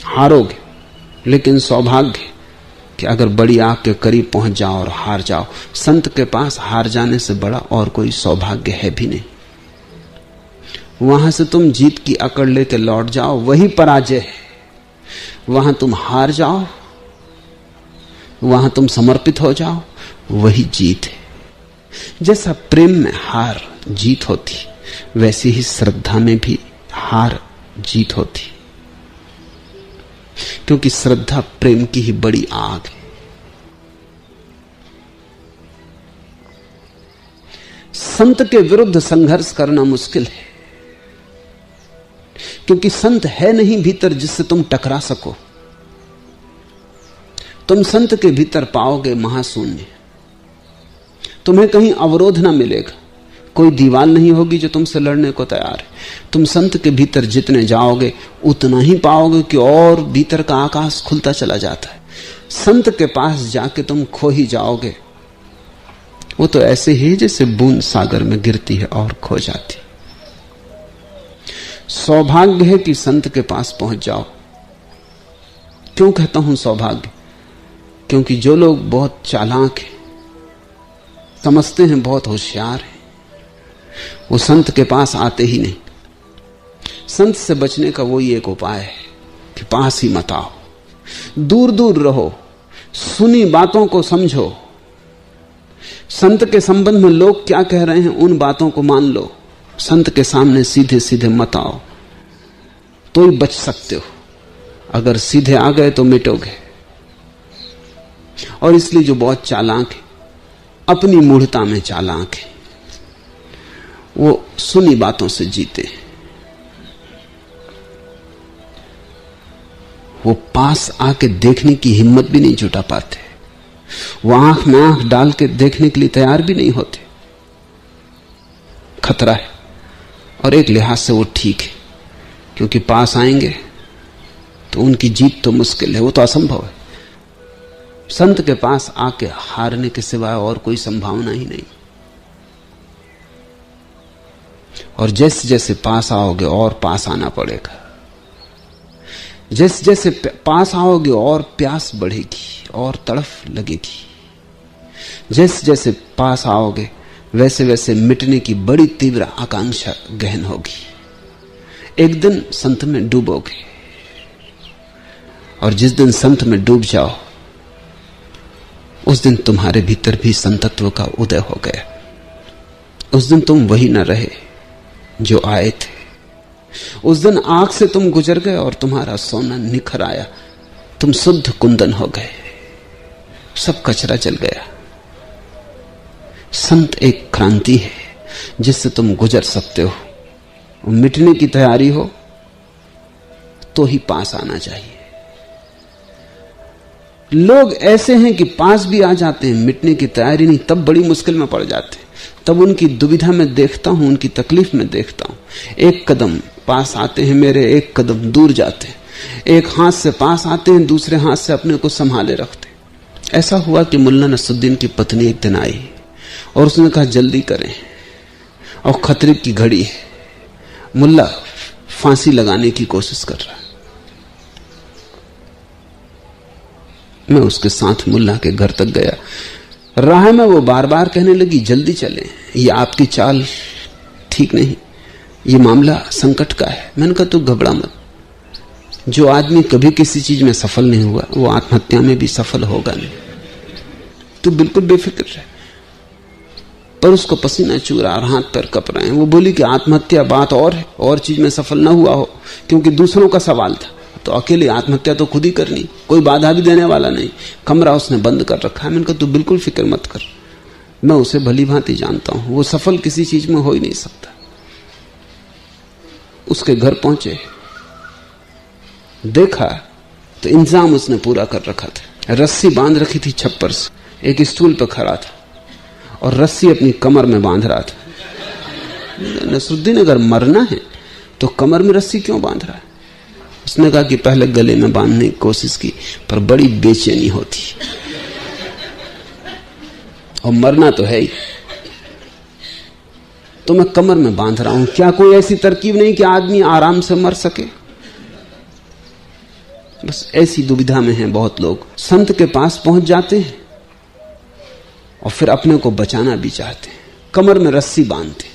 हारोगे। लेकिन सौभाग्य कि अगर बड़ी आग के करीब पहुंच जाओ और हार जाओ, संत के पास हार जाने से बड़ा और कोई सौभाग्य है भी नहीं। वहां से तुम जीत की अकड़ लेके लौट जाओ, वही पराजय है। वहां तुम हार जाओ, वहां तुम समर्पित हो जाओ, वही जीत है। जैसा प्रेम में हार जीत होती, वैसी ही श्रद्धा में भी हार जीत होती, क्योंकि श्रद्धा प्रेम की ही बड़ी आग है। संत के विरुद्ध संघर्ष करना मुश्किल है, क्योंकि संत है नहीं भीतर जिससे तुम टकरा सको। तुम संत के भीतर पाओगे महाशून्य, तुम्हें कहीं अवरोध ना मिलेगा, कोई दीवार नहीं होगी जो तुमसे लड़ने को तैयार है। तुम संत के भीतर जितने जाओगे उतना ही पाओगे कि और भीतर का आकाश खुलता चला जाता है। संत के पास जाके तुम खो ही जाओगे। वो तो ऐसे ही जैसे बूंद सागर में गिरती है और खो जाती। सौभाग्य है कि संत के पास पहुंच जाओ। क्यों कहता हूं सौभाग्य? क्योंकि जो लोग बहुत चालाक हैं, समझते हैं बहुत होशियार हैं, वो संत के पास आते ही नहीं। संत से बचने का वही एक उपाय है कि पास ही मत आओ, दूर दूर रहो, सुनी बातों को समझो। संत के संबंध में लोग क्या कह रहे हैं उन बातों को मान लो। संत के सामने सीधे सीधे मत आओ, तो ही बच सकते हो। अगर सीधे आ गए तो मिटोगे। और इसलिए जो बहुत चालाक है, अपनी मूढ़ता में चालाक है, वो सुनी बातों से जीते हैं। वो पास आके देखने की हिम्मत भी नहीं जुटा पाते, वो आंख में आंख डाल के देखने के लिए तैयार भी नहीं होते। खतरा है। और एक लिहाज से वो ठीक है, क्योंकि पास आएंगे तो उनकी जीत तो मुश्किल है, वो तो असंभव है। संत के पास आके हारने के सिवाय और कोई संभावना ही नहीं। और जैसे जैसे पास आओगे और पास आना पड़ेगा, जैसे जैसे पास आओगे और प्यास बढ़ेगी और तड़फ लगेगी। जैसे जैसे पास आओगे वैसे वैसे मिटने की बड़ी तीव्र आकांक्षा गहन होगी। एक दिन संत में डूबोगे, और जिस दिन संत में डूब जाओ उस दिन तुम्हारे भीतर भी संतत्व का उदय हो गया। उस दिन तुम वही न रहे जो आए थे। उस दिन आंख से तुम गुजर गए और तुम्हारा सोना निखर आया। तुम शुद्ध कुंदन हो गए, सब कचरा जल गया। संत एक क्रांति है जिससे तुम गुजर सकते हो। मिटने की तैयारी हो तो ही पास आना चाहिए। लोग ऐसे हैं कि पास भी आ जाते हैं, मिटने की तैयारी नहीं, तब बड़ी मुश्किल में पड़ जाते हैं। तब उनकी दुविधा में देखता हूं, उनकी तकलीफ में देखता हूं। एक कदम पास आते हैं मेरे, एक कदम दूर जाते हैं। एक हाथ से पास आते हैं, दूसरे हाथ से अपने को संभाले रखते हैं। ऐसा हुआ कि मुल्ला नसरुद्दीन की पत्नी एक दिन आई और उसने कहा जल्दी करें और खतरे की घड़ी है, मुल्ला फांसी लगाने की कोशिश कर रहा है। मैं उसके साथ मुल्ला के घर तक गया। राह में वो बार बार कहने लगी जल्दी चलें, ये आपकी चाल ठीक नहीं, ये मामला संकट का है। मैंने कहा तू घबरा मत, जो आदमी कभी किसी चीज में सफल नहीं हुआ वो आत्महत्या में भी सफल होगा नहीं, तू बिल्कुल बेफिक्र रहे। पर उसको पसीना चू रहा और हाथ पैर कप रहे हैं। वो बोली कि आत्महत्या बात और है, और चीज में सफल ना हुआ हो, क्योंकि दूसरों का सवाल था, तो अकेले आत्महत्या तो खुद ही करनी, कोई बाधा भी देने वाला नहीं। कमरा उसने बंद कर रखा है। मैंने कहा तू बिल्कुल फिक्र मत कर, मैं उसे भली भांति जानता हूं, वो सफल किसी चीज में हो ही नहीं सकता। उसके घर पहुंचे, देखा तो इंतजाम उसने पूरा कर रखा था। रस्सी बांध रखी थी छप्पर से, एक स्टूल पर खड़ा था और रस्सी अपनी कमर में बांध रहा था। नसरुद्दीन अगर मरना है तो कमर में रस्सी क्यों बांध रहा है? उसने कहा कि पहले गले में बांधने की कोशिश की पर बड़ी बेचैनी होती, और मरना तो है ही, तो मैं कमर में बांध रहा हूं। क्या कोई ऐसी तरकीब नहीं कि आदमी आराम से मर सके? बस ऐसी दुविधा में हैं बहुत लोग। संत के पास पहुंच जाते हैं और फिर अपने को बचाना भी चाहते हैं, कमर में रस्सी बांधते,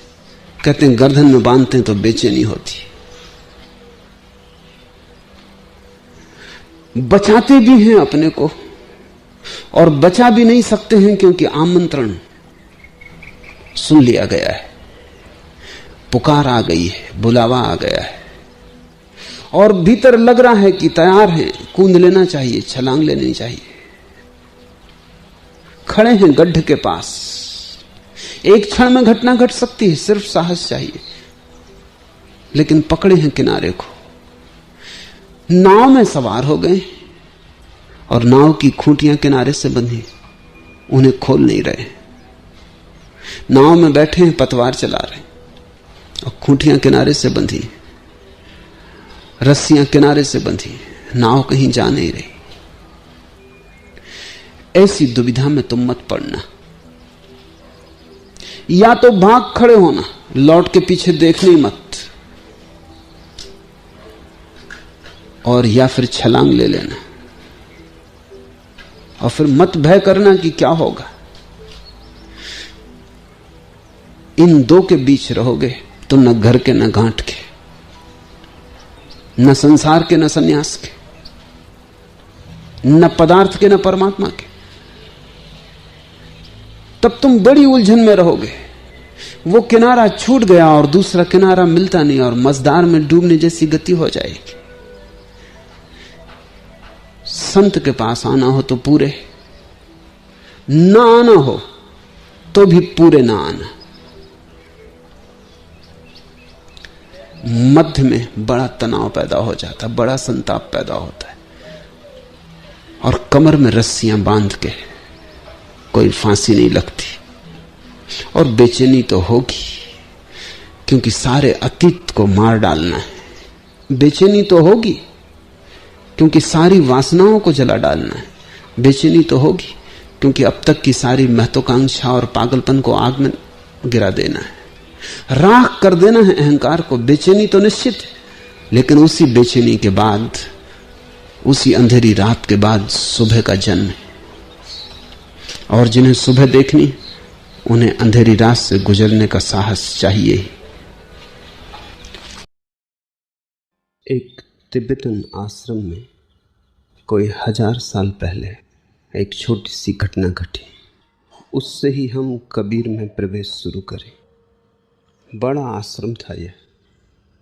कहते हैं गर्दन में बांधते हैं तो बेचैनी होती। बचाते भी हैं अपने को और बचा भी नहीं सकते हैं, क्योंकि आमंत्रण सुन लिया गया है, पुकार आ गई है, बुलावा आ गया है, और भीतर लग रहा है कि तैयार है, कूद लेना चाहिए, छलांग लेनी चाहिए। खड़े हैं गड्ढे के पास, एक क्षण में घटना घट सकती है, सिर्फ साहस चाहिए, लेकिन पकड़े हैं किनारे को। नाव में सवार हो गए और नाव की खूंटियां किनारे से बंधी, उन्हें खोल नहीं रहे। नाव में बैठे हैं, पतवार चला रहे और खूंटियां किनारे से बंधी, रस्सियां किनारे से बंधी, नाव कहीं जा नहीं रही। ऐसी दुविधा में तुम मत पड़ना, या तो भाग खड़े होना, लौट के पीछे देखना ही मत, और या फिर छलांग ले लेना, और फिर मत भय करना कि क्या होगा। इन दो के बीच रहोगे तो न घर के न गांठ के, न संसार के न सन्यास के, न पदार्थ के न परमात्मा के, तब तुम बड़ी उलझन में रहोगे। वो किनारा छूट गया और दूसरा किनारा मिलता नहीं, और मझधार में डूबने जैसी गति हो जाएगी। संत के पास आना हो तो पूरे, ना आना हो तो भी पूरे ना आना। मध्य में बड़ा तनाव पैदा हो जाता, बड़ा संताप पैदा होता है, और कमर में रस्सियां बांध के कोई फांसी नहीं लगती। और बेचैनी तो होगी, क्योंकि सारे अतीत को मार डालना है। बेचैनी तो होगी, क्योंकि सारी वासनाओं को जला डालना है। बेचैनी तो होगी, क्योंकि अब तक की सारी महत्वाकांक्षा और पागलपन को आग में गिरा देना है, राख कर देना है अहंकार को। बेचैनी तो निश्चित है, लेकिन उसी बेचैनी के बाद, उसी अंधेरी रात के बाद सुबह का जन्म है। और जिन्हें सुबह देखनी, उन्हें अंधेरी रात से गुजरने का साहस चाहिए ही। एक तिब्बतन आश्रम में कोई 1000 साल पहले एक छोटी सी घटना घटी। उससे ही हम कबीर में प्रवेश शुरू करें। बड़ा आश्रम था यह,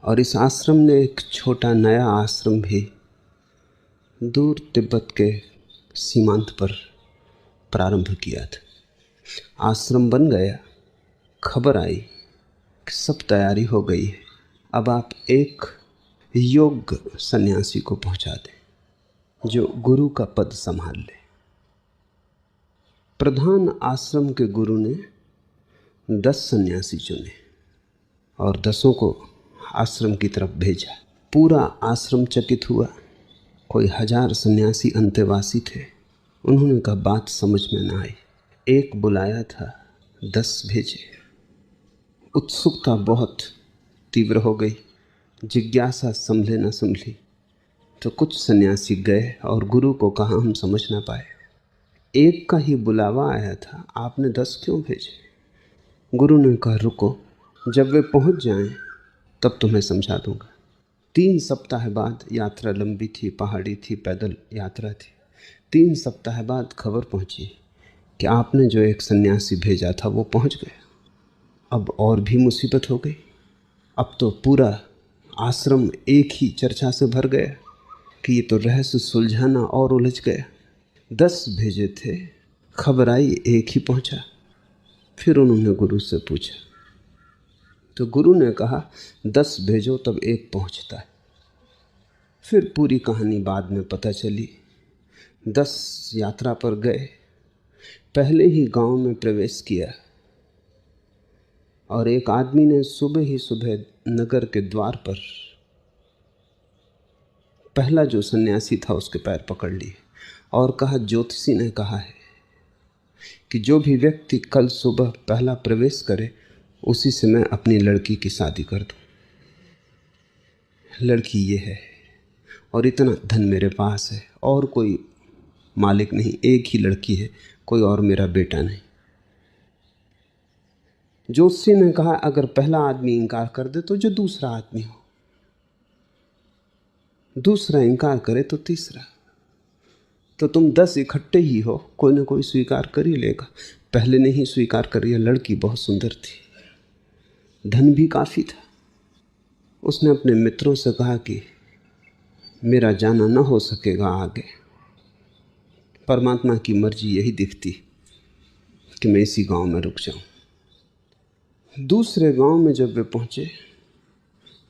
और इस आश्रम ने एक छोटा नया आश्रम भी दूर तिब्बत के सीमांत पर प्रारंभ किया था। आश्रम बन गया, खबर आई कि सब तैयारी हो गई है, अब आप एक योग्य सन्यासी को पहुंचा दें जो गुरु का पद संभाल ले। प्रधान आश्रम के गुरु ने 10 सन्यासी चुने और 10 को आश्रम की तरफ भेजा। पूरा आश्रम चकित हुआ। कोई 1000 सन्यासी अंतेवासी थे, उन्होंने कहा बात समझ में न आई। एक बुलाया था, 10 भेजे। उत्सुकता बहुत तीव्र हो गई, जिज्ञासा संभले न संभली, तो कुछ सन्यासी गए और गुरु को कहा हम समझ ना पाए, एक का ही बुलावा आया था, आपने 10 क्यों भेजे? गुरु ने कहा रुको, जब वे पहुंच जाएं तब तुम्हें समझा दूंगा। 3 सप्ताह बाद, यात्रा लंबी थी, पहाड़ी थी, पैदल यात्रा थी। 3 सप्ताह बाद खबर पहुंची कि आपने जो एक सन्यासी भेजा था वो पहुंच गया। अब और भी मुसीबत हो गई। अब तो पूरा आश्रम एक ही चर्चा से भर गया कि ये तो रहस्य सुलझाना और उलझ गया। 10 भेजे थे, खबर आई एक ही पहुंचा। फिर उन्होंने गुरु से पूछा तो गुरु ने कहा 10 भेजो तब एक पहुंचता है। फिर पूरी कहानी बाद में पता चली। 10 यात्रा पर गए, पहले ही गांव में प्रवेश किया और एक आदमी ने सुबह ही सुबह नगर के द्वार पर पहला जो सन्यासी था उसके पैर पकड़ लिए और कहा ज्योतिषी ने कहा है कि जो भी व्यक्ति कल सुबह पहला प्रवेश करे उसी से मैं अपनी लड़की की शादी कर दूं। लड़की ये है और इतना धन मेरे पास है और कोई मालिक नहीं, एक ही लड़की है, कोई और मेरा बेटा नहीं। ज्योतिषी ने कहा अगर पहला आदमी इंकार कर दे तो जो दूसरा आदमी हो, दूसरा इंकार करे तो तीसरा, तो तुम 10 इकट्ठे ही हो, कोई ना कोई स्वीकार कर ही लेगा। पहले ने ही स्वीकार कर लिया, लड़की बहुत सुंदर थी, धन भी काफ़ी था। उसने अपने मित्रों से कहा कि मेरा जाना न हो सकेगा आगे, परमात्मा की मर्जी यही दिखती कि मैं इसी गांव में रुक जाऊं। दूसरे गांव में जब वे पहुंचे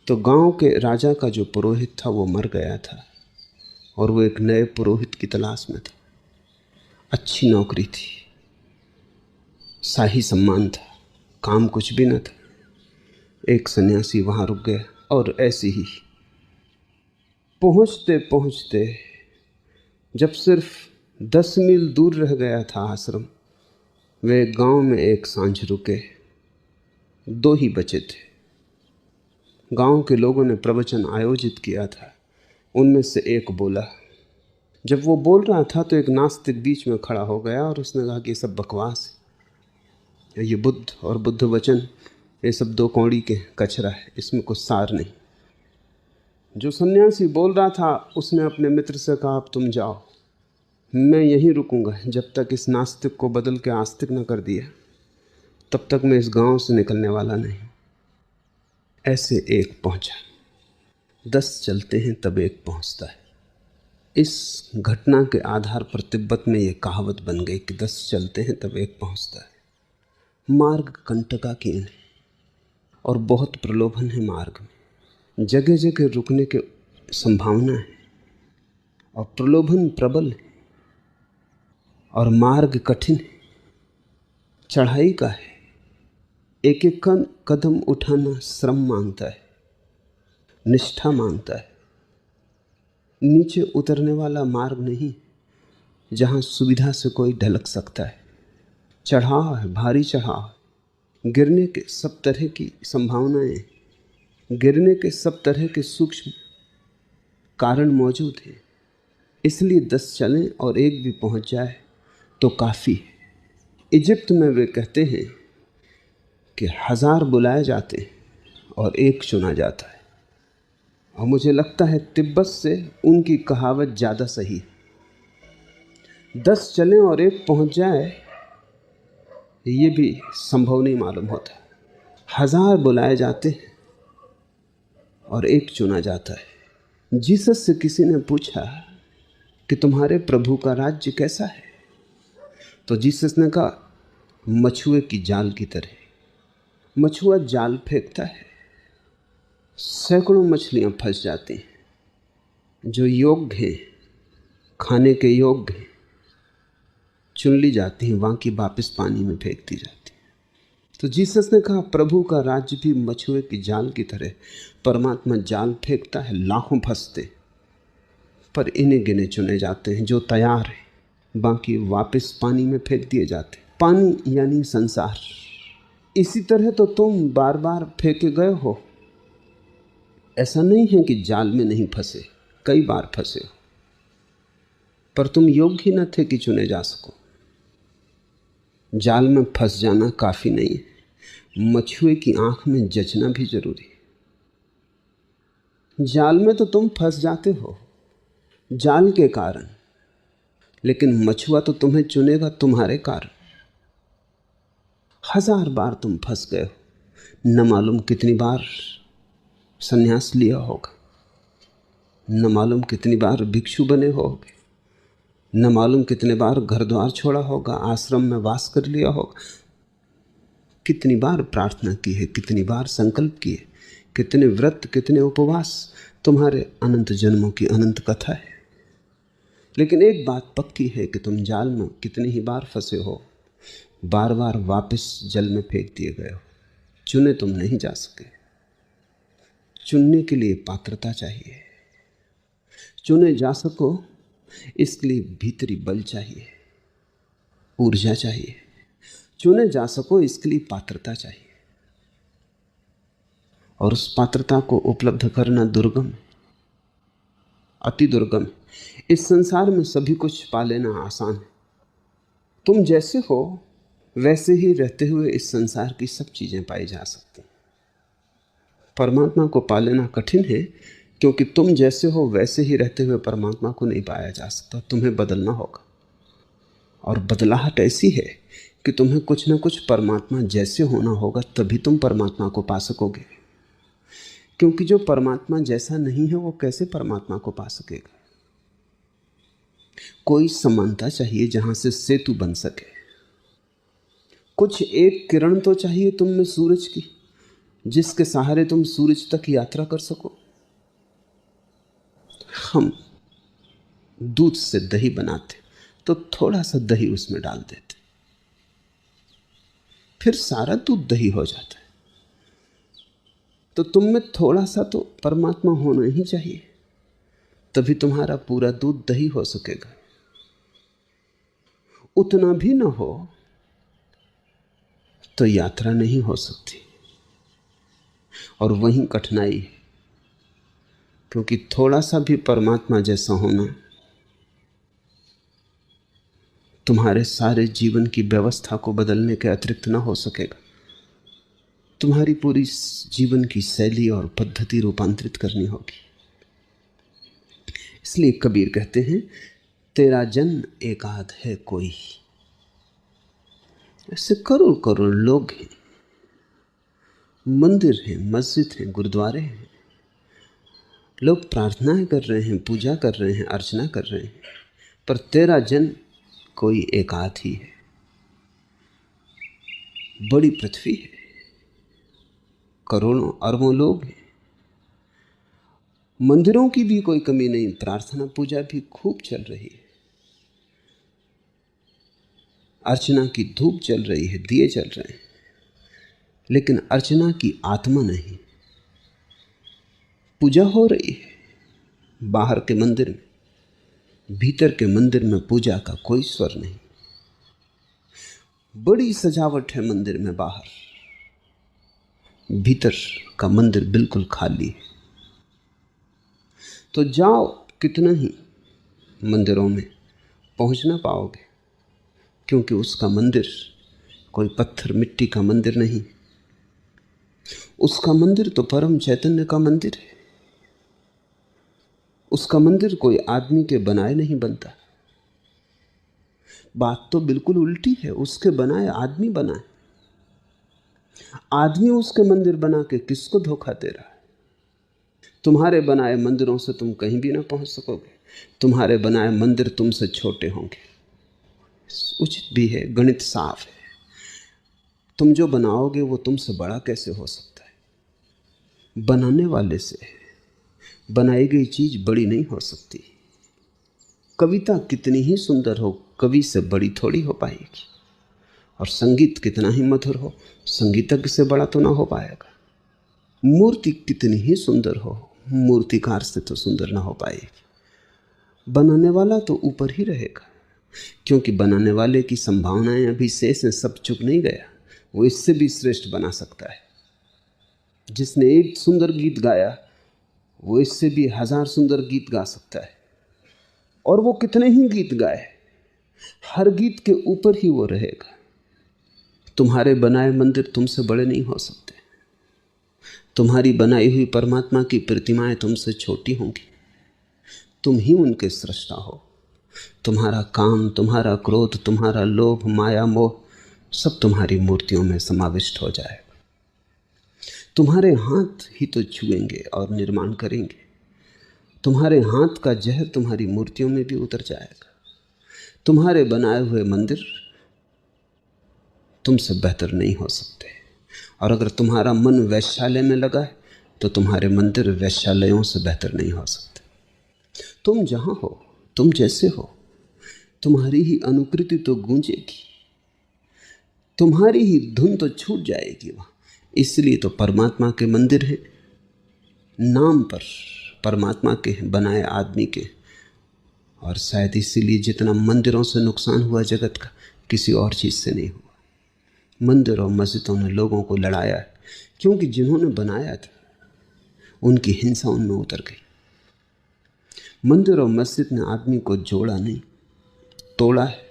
तो गांव के राजा का जो पुरोहित था वो मर गया था और वो एक नए पुरोहित की तलाश में था। अच्छी नौकरी थी, शाही सम्मान था, काम कुछ भी न था। एक सन्यासी वहाँ रुक गया और ऐसे ही पहुँचते पहुँचते जब सिर्फ 10 मील दूर रह गया था आश्रम, वे गांव में एक सांझ रुके। 2 ही बचे थे। गांव के लोगों ने प्रवचन आयोजित किया था, उनमें से एक बोला। जब वो बोल रहा था तो एक नास्तिक बीच में खड़ा हो गया और उसने कहा कि ये सब बकवास है, ये बुद्ध और बुद्ध वचन ये सब 2 कौड़ी के कचरा है, इसमें कुछ सार नहीं। जो सन्यासी बोल रहा था उसने अपने मित्र से कहा अब तुम जाओ, मैं यहीं रुकूंगा जब तक इस नास्तिक को बदल के आस्तिक न कर दिया, तब तक मैं इस गांव से निकलने वाला नहीं। ऐसे एक पहुंचा। 10 चलते हैं तब एक पहुंचता है। इस घटना के आधार पर तिब्बत में ये कहावत बन गई कि 10 चलते हैं तब एक पहुंचता है। मार्ग कंटकाकीर्ण है और बहुत प्रलोभन है मार्ग में, जगह जगह रुकने के संभावना है और प्रलोभन प्रबल है और मार्ग कठिन है, चढ़ाई का है। एक एक कदम उठाना श्रम मांगता है, निष्ठा मांगता है। नीचे उतरने वाला मार्ग नहीं जहाँ सुविधा से कोई ढलक सकता है। चढ़ाव है, भारी चढ़ाव, गिरने के सब तरह की संभावनाएं, गिरने के सब तरह के सूक्ष्म कारण मौजूद हैं। इसलिए 10 चलें और एक भी पहुंच जाए तो काफ़ी है। इजिप्ट में वे कहते हैं कि 1000 बुलाए जाते हैं और एक चुना जाता है, और मुझे लगता है तिब्बत से उनकी कहावत ज़्यादा सही है। 10 चलें और एक पहुंच जाए ये भी संभव नहीं मालूम होता। 1000 बुलाए जाते हैं और एक चुना जाता है। जीसस से किसी ने पूछा कि तुम्हारे प्रभु का राज्य कैसा है, तो जीसस ने कहा मछुए की जाल की तरह। मछुआ जाल फेंकता है, सैकड़ों मछलियां फंस जाती हैं, जो योग्य हैं, खाने के योग्य हैं, चुन ली जाती हैं, वहाँ की वापस पानी में फेंक दी जाती हैं। तो जीसस ने कहा प्रभु का राज्य भी मछुए की जाल की तरह। परमात्मा जाल फेंकता है, लाखों फंसते, पर इन्हें गिने चुने जाते हैं जो तैयार हैं। बाकी वापस पानी में फेंक दिए जाते। पानी यानी संसार। इसी तरह तो तुम बार बार फेंके गए हो। ऐसा नहीं है कि जाल में नहीं फंसे, कई बार फंसे हो, पर तुम योग्य ही न थे कि चुने जा सको। जाल में फंस जाना काफी नहीं है, मछुए की आंख में जचना भी जरूरी है। जाल में तो तुम फंस जाते हो जाल के कारण, लेकिन मछुआ तो तुम्हें चुनेगा तुम्हारे कारण। 1000 बार तुम फंस गए हो, न मालूम कितनी बार संन्यास लिया होगा, न मालूम कितनी बार भिक्षु बने होगे, न मालूम कितने बार घर द्वार छोड़ा होगा, आश्रम में वास कर लिया होगा, कितनी बार प्रार्थना की है, कितनी बार संकल्प किए, कितने व्रत, कितने उपवास, तुम्हारे अनंत जन्मों की अनंत कथा है। लेकिन एक बात पक्की है कि तुम जाल में कितनी ही बार फंसे हो, बार बार वापस जल में फेंक दिए गए हो। चुने तुम नहीं जा सके। चुनने के लिए पात्रता चाहिए। चुने जा सको इसके लिए भीतरी बल चाहिए, ऊर्जा चाहिए। चुने जा सको इसके लिए पात्रता चाहिए, और उस पात्रता को उपलब्ध करना दुर्गम है, अति दुर्गम है। इस संसार में सभी कुछ पा लेना आसान है। तुम जैसे हो वैसे ही रहते हुए इस संसार की सब चीजें पाई जा सकती। परमात्मा को पा लेना कठिन है, क्योंकि तुम जैसे हो वैसे ही रहते हुए परमात्मा को नहीं पाया जा सकता। तुम्हें बदलना होगा, और बदलाहट ऐसी है कि तुम्हें कुछ ना कुछ परमात्मा जैसे होना होगा, तभी तुम परमात्मा को पा सकोगे। क्योंकि जो परमात्मा जैसा नहीं है वो कैसे परमात्मा को पा सकेगा। कोई समानता चाहिए जहां से सेतु बन सके। कुछ एक किरण तो चाहिए तुम में सूरज की, जिसके सहारे तुम सूरज तक यात्रा कर सको। हम दूध से दही बनाते तो थोड़ा सा दही उसमें डाल देते, फिर सारा दूध दही हो जाता है। तो तुम में थोड़ा सा तो परमात्मा होना ही चाहिए, तभी तुम्हारा पूरा दूध दही हो सकेगा। उतना भी ना हो तो यात्रा नहीं हो सकती, और वहीं कठिनाई है। क्योंकि थोड़ा सा भी परमात्मा जैसा होना तुम्हारे सारे जीवन की व्यवस्था को बदलने के अतिरिक्त ना हो सकेगा। तुम्हारी पूरी जीवन की शैली और पद्धति रूपांतरित करनी होगी। इसलिए कबीर कहते हैं, तेरा जन एकाध है कोई। ऐसे करोड़ करोड़ लोग हैं, मंदिर हैं, मस्जिद हैं, गुरुद्वारे हैं, लोग प्रार्थनाएं कर रहे हैं, पूजा कर रहे हैं, अर्चना कर रहे हैं, पर तेरा जन कोई एकाध ही है। बड़ी पृथ्वी है, करोड़ों अरबों लोग हैं, मंदिरों की भी कोई कमी नहीं, प्रार्थना पूजा भी खूब चल रही है, अर्चना की धूप चल रही है, दिए चल रहे हैं, लेकिन अर्चना की आत्मा नहीं। पूजा हो रही है बाहर के मंदिर में, भीतर के मंदिर में पूजा का कोई स्वर नहीं। बड़ी सजावट है मंदिर में बाहर, भीतर का मंदिर बिल्कुल खाली है। तो जाओ कितना ही मंदिरों में, पहुंच ना पाओगे, क्योंकि उसका मंदिर कोई पत्थर मिट्टी का मंदिर नहीं, उसका मंदिर तो परम चैतन्य का मंदिर है। उसका मंदिर कोई आदमी के बनाए नहीं बनता। बात तो बिल्कुल उल्टी है, उसके बनाए आदमी बनाए। आदमी उसके मंदिर बना के किसको धोखा दे रहा है? तुम्हारे बनाए मंदिरों से तुम कहीं भी ना पहुंच सकोगे। तुम्हारे बनाए मंदिर तुमसे छोटे होंगे। उचित भी है, गणित साफ है। तुम जो बनाओगे वो तुमसे बड़ा कैसे हो सकता है? बनाने वाले से बनाई गई चीज बड़ी नहीं हो सकती। कविता कितनी ही सुंदर हो, कवि से बड़ी थोड़ी हो पाएगी। और संगीत कितना ही मधुर हो, संगीतज्ञ से बड़ा तो ना हो पाएगा। मूर्ति कितनी ही सुंदर हो, मूर्तिकार से तो सुंदर ना हो पाएगी। बनाने वाला तो ऊपर ही रहेगा, क्योंकि बनाने वाले की संभावनाएं अभी शेष हैं, सब चुक नहीं गया। वो इससे भी श्रेष्ठ बना सकता है। जिसने एक सुंदर गीत गाया वो इससे भी 1000 सुंदर गीत गा सकता है। और वो कितने ही गीत गाए, हर गीत के ऊपर ही वो रहेगा। तुम्हारे बनाए मंदिर तुमसे बड़े नहीं हो सकते। तुम्हारी बनाई हुई परमात्मा की प्रतिमाएं तुमसे छोटी होंगी। तुम ही उनके सृष्टा हो। तुम्हारा काम, तुम्हारा क्रोध, तुम्हारा लोभ, माया, मोह सब तुम्हारी मूर्तियों में समाविष्ट हो जाएगा। तुम्हारे हाथ ही तो छुएंगे और निर्माण करेंगे। तुम्हारे हाथ का जहर तुम्हारी मूर्तियों में भी उतर जाएगा। तुम्हारे बनाए हुए मंदिर तुमसे बेहतर नहीं हो सकते। और अगर तुम्हारा मन वैश्यालय में लगा है तो तुम्हारे मंदिर वैश्यालयों से बेहतर नहीं हो सकते। तुम जहां हो, तुम जैसे हो, तुम्हारी ही अनुकृति तो गूंजेगी, तुम्हारी ही धुन तो छूट जाएगी वहां। इसलिए तो परमात्मा के मंदिर है, नाम पर परमात्मा के बनाए आदमी के। और शायद इसीलिए जितना मंदिरों से नुकसान हुआ जगत का, किसी और चीज से नहीं हुआ। मंदिर और मस्जिदों ने लोगों को लड़ाया है, क्योंकि जिन्होंने बनाया था उनकी हिंसा उनमें उतर गई। मंदिर और मस्जिद ने आदमी को जोड़ा नहीं, तोड़ा है।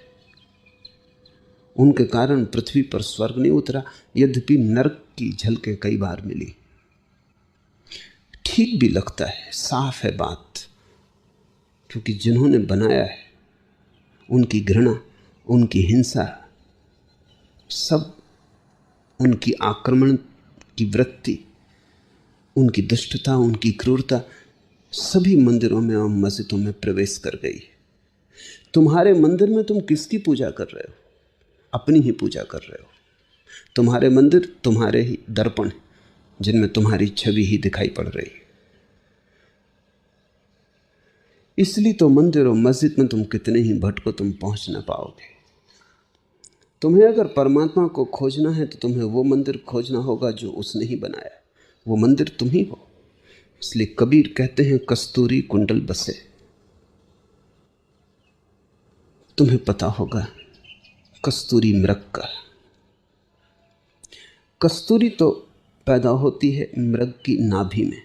उनके कारण पृथ्वी पर स्वर्ग नहीं उतरा, यद्यपि नरक की झलकें कई बार मिली। ठीक भी लगता है, साफ है बात, क्योंकि जिन्होंने बनाया है उनकी घृणा, उनकी हिंसा, सब उनकी आक्रमण की वृत्ति, उनकी दुष्टता, उनकी क्रूरता सभी मंदिरों में और मस्जिदों में प्रवेश कर गई। तुम्हारे मंदिर में तुम किसकी पूजा कर रहे हो? अपनी ही पूजा कर रहे हो। तुम्हारे मंदिर तुम्हारे ही दर्पण हैं, जिनमें तुम्हारी छवि ही दिखाई पड़ रही है। इसलिए तो मंदिर और मस्जिद में तुम कितने ही भटको, तुम पहुंच ना पाओगे। तुम्हें अगर परमात्मा को खोजना है तो तुम्हें वो मंदिर खोजना होगा जो उसने ही बनाया। वो मंदिर तुम ही हो। इसलिए कबीर कहते हैं, कस्तूरी कुंडल बसे। तुम्हें पता होगा कस्तूरी मृग का। कस्तूरी तो पैदा होती है मृग की नाभि में।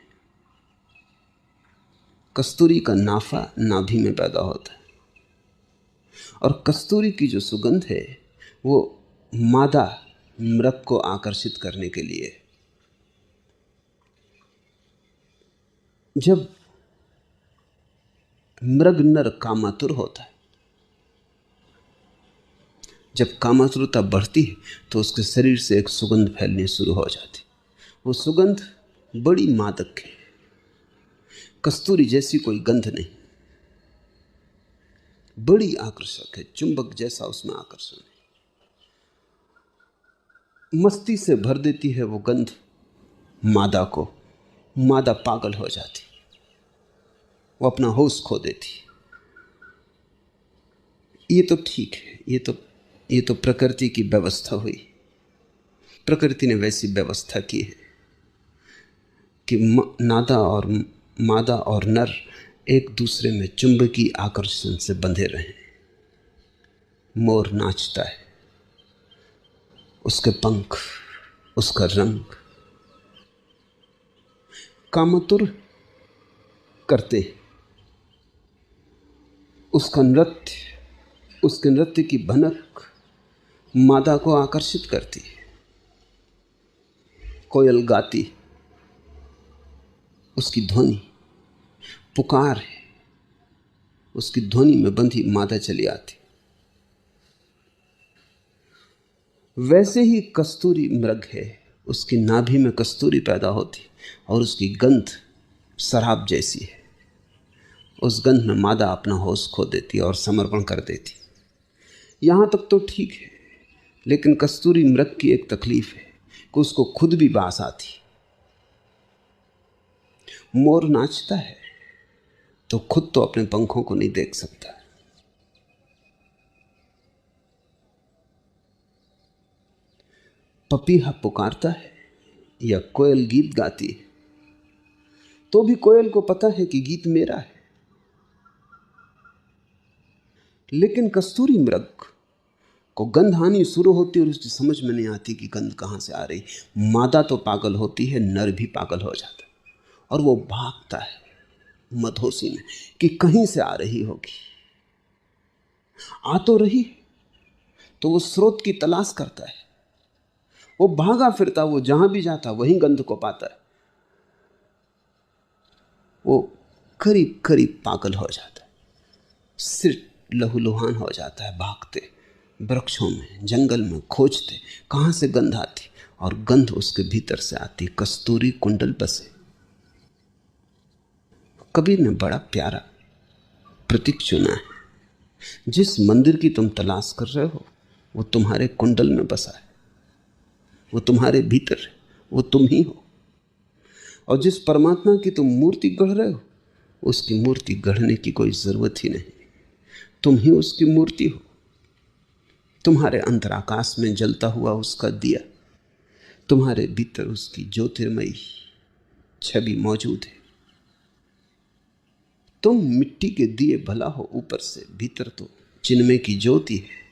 कस्तूरी का नाफा नाभि में पैदा होता है। और कस्तूरी की जो सुगंध है वो मादा मृग को आकर्षित करने के लिए। जब मृग नर कामातुर होता है, जब कामातुरता बढ़ती है तो उसके शरीर से एक सुगंध फैलनी शुरू हो जाती। वो सुगंध बड़ी मादक है। कस्तूरी जैसी कोई गंध नहीं, बड़ी आकर्षक है, चुंबक जैसा उसमें आकर्षण है। मस्ती से भर देती है वो गंध मादा को। मादा पागल हो जाती, वो अपना होश खो देती। ये तो ठीक है, ये तो प्रकृति की व्यवस्था हुई। प्रकृति ने वैसी व्यवस्था की है कि नादा और मादा और नर एक दूसरे में चुंबकीय आकर्षण से बंधे रहें। मोर नाचता है, उसके पंख, उसका रंग कामातुर करते हैं। उसका नृत्य, उसके नृत्य की भनक मादा को आकर्षित करती है। कोयल गाती, उसकी ध्वनि पुकार है, उसकी ध्वनि में बंधी मादा चली आती। वैसे ही कस्तूरी मृग है, उसकी नाभि में कस्तूरी पैदा होती और उसकी गंध शराब जैसी है। उस गंध में मादा अपना होश खो देती और समर्पण कर देती। यहां तक तो ठीक है, लेकिन कस्तूरी मृग की एक तकलीफ है कि उसको खुद भी बास आती। मोर नाचता है तो खुद तो अपने पंखों को नहीं देख सकता। पपीहा पुकारता है या कोयल गीत गाती है तो भी कोयल को पता है कि गीत मेरा है, लेकिन कस्तूरी मृग को गंध आनी शुरू होती है और उसकी समझ में नहीं आती कि गंध कहाँ से आ रही। मादा तो पागल होती है, नर भी पागल हो जाता है और वो भागता है मधोसी में कि कहीं से आ रही होगी। आ तो रही तो वो स्रोत की तलाश करता है, वो भागा फिरता, वो जहां भी जाता वहीं गंध को पाता है। वो करीब करीब पागल हो जाता है, सिर लहूलुहान हो जाता है। भागते वृक्षों में, जंगल में खोजते कहां से गंध आती, और गंध उसके भीतर से आती। कस्तूरी कुंडल बसे। कबीर ने बड़ा प्यारा प्रतीक चुना है। जिस मंदिर की तुम तलाश कर रहे हो वो तुम्हारे कुंडल में बसा है, वो तुम्हारे भीतर है, वो तुम ही हो। और जिस परमात्मा की तुम मूर्ति गढ़ रहे हो उसकी मूर्ति गढ़ने की कोई जरूरत ही नहीं, तुम ही उसकी मूर्ति हो। तुम्हारे अंतराकाश में जलता हुआ उसका दिया, तुम्हारे भीतर उसकी ज्योतिर्मयी छवि मौजूद है। तुम मिट्टी के दिए भला हो ऊपर से, भीतर तो चिन्मय की ज्योति है।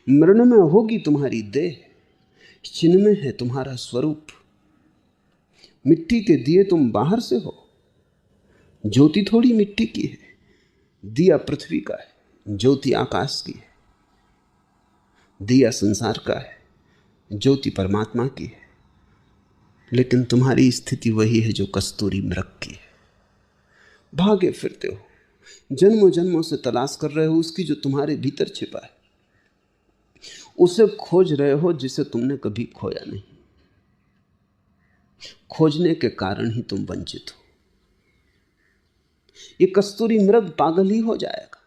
मरण में होगी तुम्हारी देह, चिन्मय है तुम्हारा स्वरूप। मिट्टी के दिए तुम बाहर से हो, ज्योति थोड़ी मिट्टी की है। दिया पृथ्वी का है, ज्योति आकाश की है। दिया संसार का है, ज्योति परमात्मा की है। लेकिन तुम्हारी स्थिति वही है जो कस्तूरी मृग की है। भागे फिरते हो, जन्मों जन्मों से तलाश कर रहे हो उसकी जो तुम्हारे भीतर छिपा है। उसे खोज रहे हो जिसे तुमने कभी खोया नहीं। खोजने के कारण ही तुम वंचित हो। ये कस्तूरी मृग पागल ही हो जाएगा।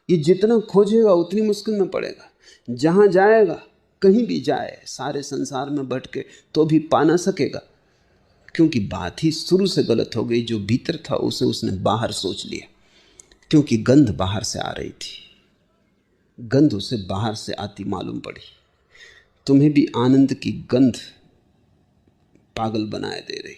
ये जितना खोजेगा उतनी मुश्किल में पड़ेगा। जहां जाएगा, कहीं भी जाए, सारे संसार में भटके तो भी पा ना सकेगा, क्योंकि बात ही शुरू से गलत हो गई। जो भीतर था उसे उसने बाहर सोच लिया, क्योंकि गंध बाहर से आ रही थी। गंध उसे बाहर से आती मालूम पड़ी। तुम्हें भी आनंद की गंध पागल बनाए दे रही।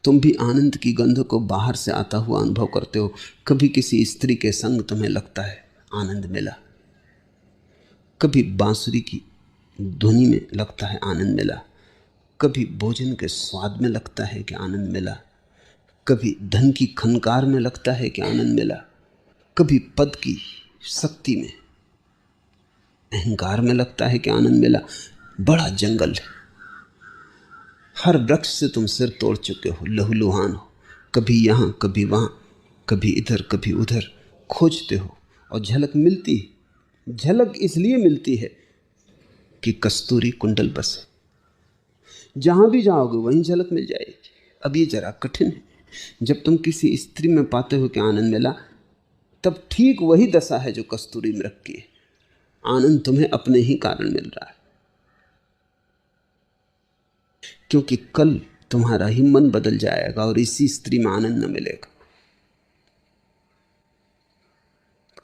तुम भी आनंद की गंध को बाहर से आता हुआ अनुभव करते हो। कभी किसी स्त्री के संग तुम्हें लगता है आनंद मिला, कभी बांसुरी की ध्वनि में लगता है आनंद मिला, कभी भोजन के स्वाद में लगता है कि आनंद मिला, कभी धन की खनकार में लगता है कि आनंद मिला, कभी पद की शक्ति में, अहंकार में लगता है कि आनंद मिला। बड़ा जंगल है। हर वृक्ष से तुम सिर तोड़ चुके हो, लहूलुहान हो, कभी यहाँ कभी वहाँ, कभी इधर कभी उधर खोजते हो और झलक मिलती है। झलक इसलिए मिलती है कि कस्तूरी कुंडल बसे। जहां भी जाओगे वहीं झलक मिल जाएगी। अब ये जरा कठिन है। जब तुम किसी स्त्री में पाते हो कि आनंद मिला, तब ठीक वही दशा है जो कस्तूरी मृग की है। आनंद तुम्हें अपने ही कारण मिल रहा है, क्योंकि कल तुम्हारा ही मन बदल जाएगा और इसी स्त्री में आनंद न मिलेगा।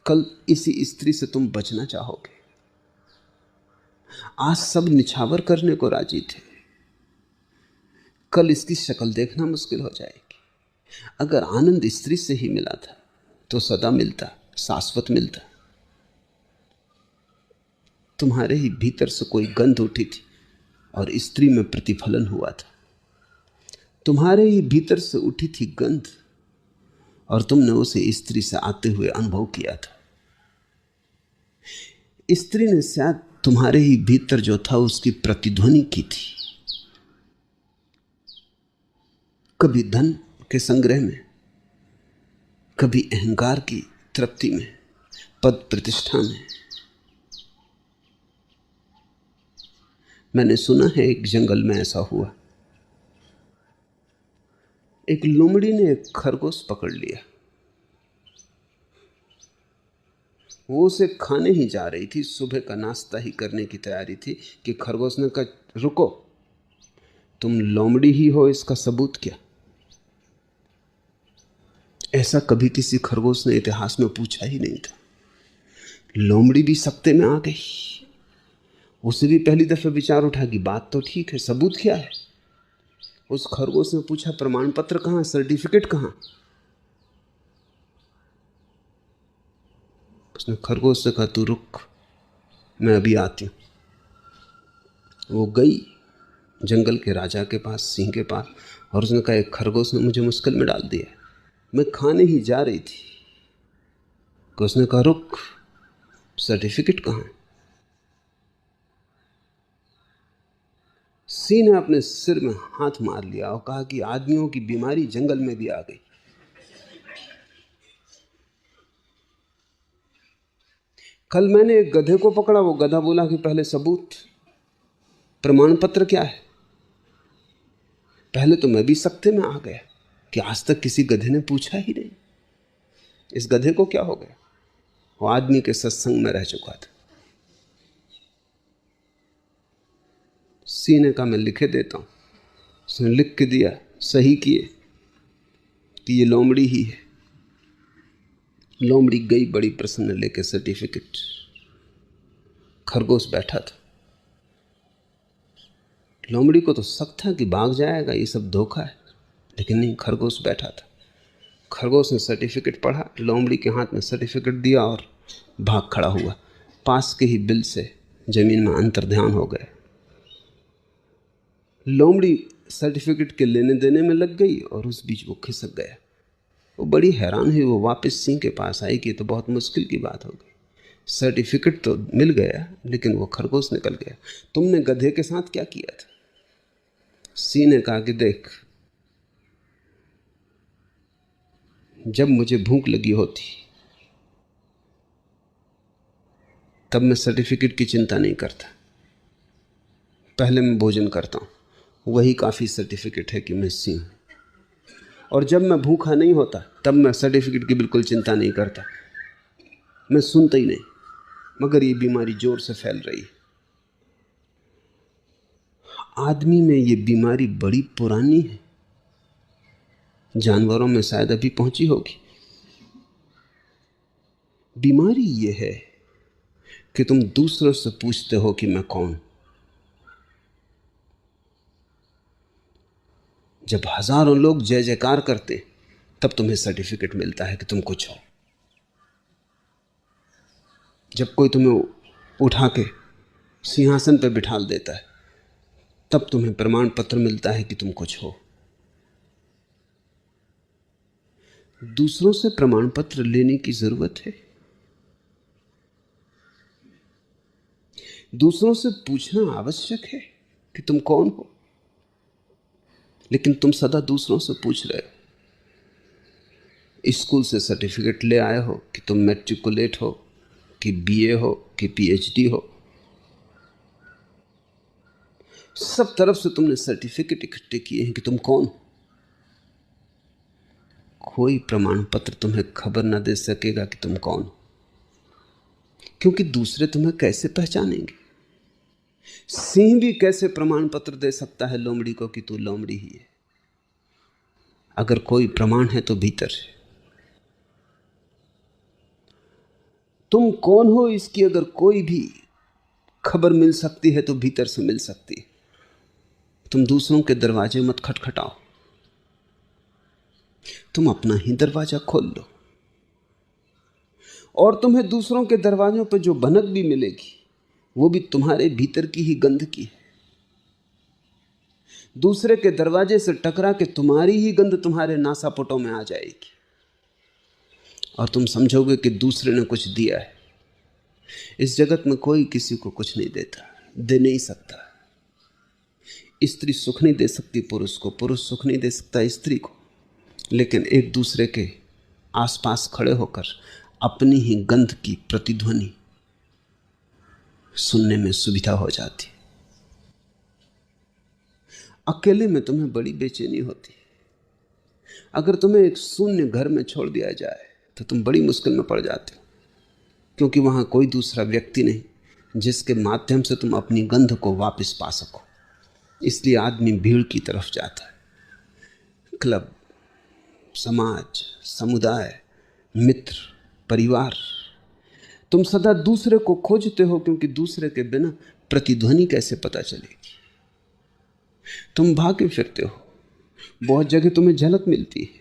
कल इसी स्त्री से तुम बचना चाहोगे। आज सब निछावर करने को राजी थे, कल इसकी शक्ल देखना मुश्किल हो जाएगी। अगर आनंद स्त्री से ही मिला था तो सदा मिलता, शाश्वत मिलता। तुम्हारे ही भीतर से कोई गंध उठी थी और स्त्री में प्रतिफलन हुआ था। तुम्हारे ही भीतर से उठी थी गंध और तुमने उसे स्त्री से आते हुए अनुभव किया था। स्त्री ने शायद तुम्हारे ही भीतर जो था उसकी प्रतिध्वनि की थी। कभी धन के संग्रह में, कभी अहंकार की तृप्ति में, पद प्रतिष्ठा में। मैंने सुना है एक जंगल में ऐसा हुआ। एक लोमड़ी ने एक खरगोश पकड़ लिया। वो उसे खाने ही जा रही थी, सुबह का नाश्ता ही करने की तैयारी थी कि खरगोश ने कहा, रुको, तुम लोमड़ी ही हो इसका सबूत क्या? ऐसा कभी किसी खरगोश ने इतिहास में पूछा ही नहीं था। लोमड़ी भी सकते में आ गई। उसे भी पहली दफे विचार उठा कि बात तो ठीक है, सबूत क्या है? उस खरगोश ने पूछा, प्रमाण पत्र कहाँ, सर्टिफिकेट कहाँ? उसने खरगोश से कहा, तू रुक, मैं अभी आती हूँ। वो गई जंगल के राजा के पास, सिंह के पास, और उसने कहा, एक खरगोश ने मुझे मुश्किल में डाल दिया। मैं खाने ही जा रही थी कि उसने कहा, रुक, सर्टिफिकेट कहाँ है? सिंह ने अपने सिर में हाथ मार लिया और कहा कि आदमियों की बीमारी जंगल में भी आ गई। कल मैंने एक गधे को पकड़ा, वो गधा बोला कि पहले सबूत, प्रमाण पत्र क्या है? पहले तो मैं भी सख्ते में आ गया कि आज तक किसी गधे ने पूछा ही नहीं, इस गधे को क्या हो गया? वो आदमी के सत्संग में रह चुका था। सिंह ने कहा, मैं लिखे देता हूं। उसने लिख के दिया, सही किए कि ये लोमड़ी ही है। लोमड़ी गई बड़ी प्रसन्न लेके सर्टिफिकेट। खरगोश बैठा था। लोमड़ी को तो शक था कि भाग जाएगा, ये सब धोखा है, लेकिन नहीं, खरगोश बैठा था। खरगोश ने सर्टिफिकेट पढ़ा, लोमड़ी के हाथ में सर्टिफिकेट दिया और भाग खड़ा हुआ। पास के ही बिल से जमीन में अंतर्ध्यान हो गए। लोमड़ी सर्टिफिकेट के लेने देने में लग गई और उस बीच वो खिसक गया। वो बड़ी हैरान हुई। वो वापस सिंह के पास आई कि तो बहुत मुश्किल की बात हो गई। सर्टिफिकेट तो मिल गया, लेकिन वो खरगोश निकल गया। तुमने गधे के साथ क्या किया था? सिंह ने कहा कि देख, जब मुझे भूख लगी होती तब मैं सर्टिफिकेट की चिंता नहीं करता, पहले मैं भोजन करता हूँ, वही काफ़ी सर्टिफिकेट है कि मैं सिंह हूँ। और जब मैं भूखा नहीं होता तब मैं सर्टिफिकेट की बिल्कुल चिंता नहीं करता, मैं सुनता ही नहीं, मगर ये बीमारी जोर से फैल रही है। आदमी में ये बीमारी बड़ी पुरानी है, जानवरों में शायद अभी पहुंची होगी। बीमारी ये है कि तुम दूसरों से पूछते हो कि मैं कौन। जब हजारों लोग जय जयकार करते तब तुम्हें सर्टिफिकेट मिलता है कि तुम कुछ हो। जब कोई तुम्हें उठा के सिंहासन पर बिठा देता है तब तुम्हें प्रमाण पत्र मिलता है कि तुम कुछ हो। दूसरों से प्रमाण पत्र लेने की जरूरत है? दूसरों से पूछना आवश्यक है कि तुम कौन हो, लेकिन तुम सदा दूसरों से पूछ रहे हो। स्कूल से सर्टिफिकेट ले आए हो कि तुम मैट्रिकुलेट हो, कि बीए हो, कि पीएचडी हो। सब तरफ से तुमने सर्टिफिकेट इकट्ठे किए हैं कि तुम कौन हो। कोई प्रमाण पत्र तुम्हें खबर ना दे सकेगा कि तुम कौन हो, क्योंकि दूसरे तुम्हें कैसे पहचानेंगे। सिंह भी कैसे प्रमाण पत्र दे सकता है लोमड़ी को कि तू लोमड़ी ही है? अगर कोई प्रमाण है तो भीतर है। तुम कौन हो इसकी अगर कोई भी खबर मिल सकती है तो भीतर से मिल सकती है। तुम दूसरों के दरवाजे मत खटखटाओ, तुम अपना ही दरवाजा खोल लो, और तुम्हें दूसरों के दरवाजों पर जो भनक भी मिलेगी वो भी तुम्हारे भीतर की ही गंध की है। दूसरे के दरवाजे से टकरा के तुम्हारी ही गंध तुम्हारे नासापुटों में आ जाएगी और तुम समझोगे कि दूसरे ने कुछ दिया है। इस जगत में कोई किसी को कुछ नहीं देता, दे नहीं सकता। स्त्री सुख नहीं दे सकती पुरुष को, पुरुष सुख नहीं दे सकता स्त्री को, लेकिन एक दूसरे के आसपास खड़े होकर अपनी ही गंध की प्रतिध्वनि सुनने में सुविधा हो जाती। अकेले में तुम्हें बड़ी बेचैनी होती। अगर तुम्हें एक शून्य घर में छोड़ दिया जाए तो तुम बड़ी मुश्किल में पड़ जाते हो, क्योंकि वहां कोई दूसरा व्यक्ति नहीं जिसके माध्यम से तुम अपनी गंध को वापस पा सको। इसलिए आदमी भीड़ की तरफ जाता है। क्लब, समाज, समुदाय, मित्र, परिवार, तुम सदा दूसरे को खोजते हो, क्योंकि दूसरे के बिना प्रतिध्वनि कैसे पता चलेगी। तुम भागे फिरते हो, बहुत जगह तुम्हें झलक मिलती है,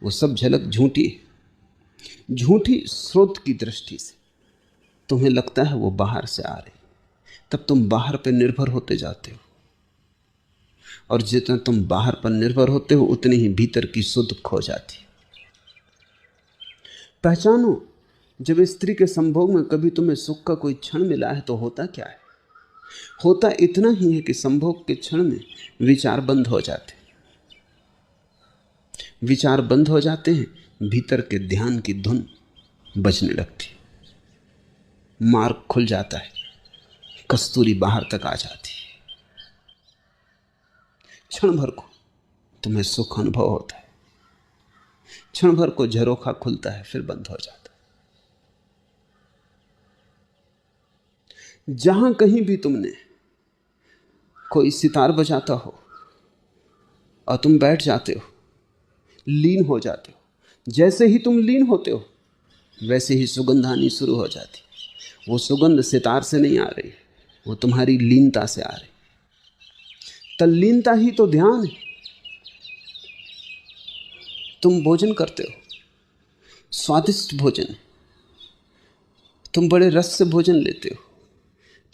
वो सब झलक झूठी है। झूठी स्रोत की दृष्टि से तुम्हें लगता है वो बाहर से आ रही, तब तुम बाहर पर निर्भर होते जाते हो, और जितना तुम बाहर पर निर्भर होते हो उतनी ही भीतर की सुध खो जाती। पहचानो, जब स्त्री के संभोग में कभी तुम्हें सुख का कोई क्षण मिला है तो होता क्या है? होता इतना ही है कि संभोग के क्षण में विचार बंद हो जाते, विचार बंद हो जाते हैं, भीतर के ध्यान की धुन बजने लगती, मार्ग खुल जाता है, कस्तूरी बाहर तक आ जाती है। क्षण भर को तुम्हें सुख अनुभव होता है, क्षण भर को झरोखा खुलता है, फिर बंद हो जाता है। जहां कहीं भी तुमने कोई सितार बजाता हो और तुम बैठ जाते हो, लीन हो जाते हो, जैसे ही तुम लीन होते हो वैसे ही सुगंध आनी शुरू हो जाती। वो सुगंध सितार से नहीं आ रही, वो तुम्हारी लीनता से आ रही। तल्लीनता ही तो ध्यान है। तुम भोजन करते हो, स्वादिष्ट भोजन, तुम बड़े रस से भोजन लेते हो,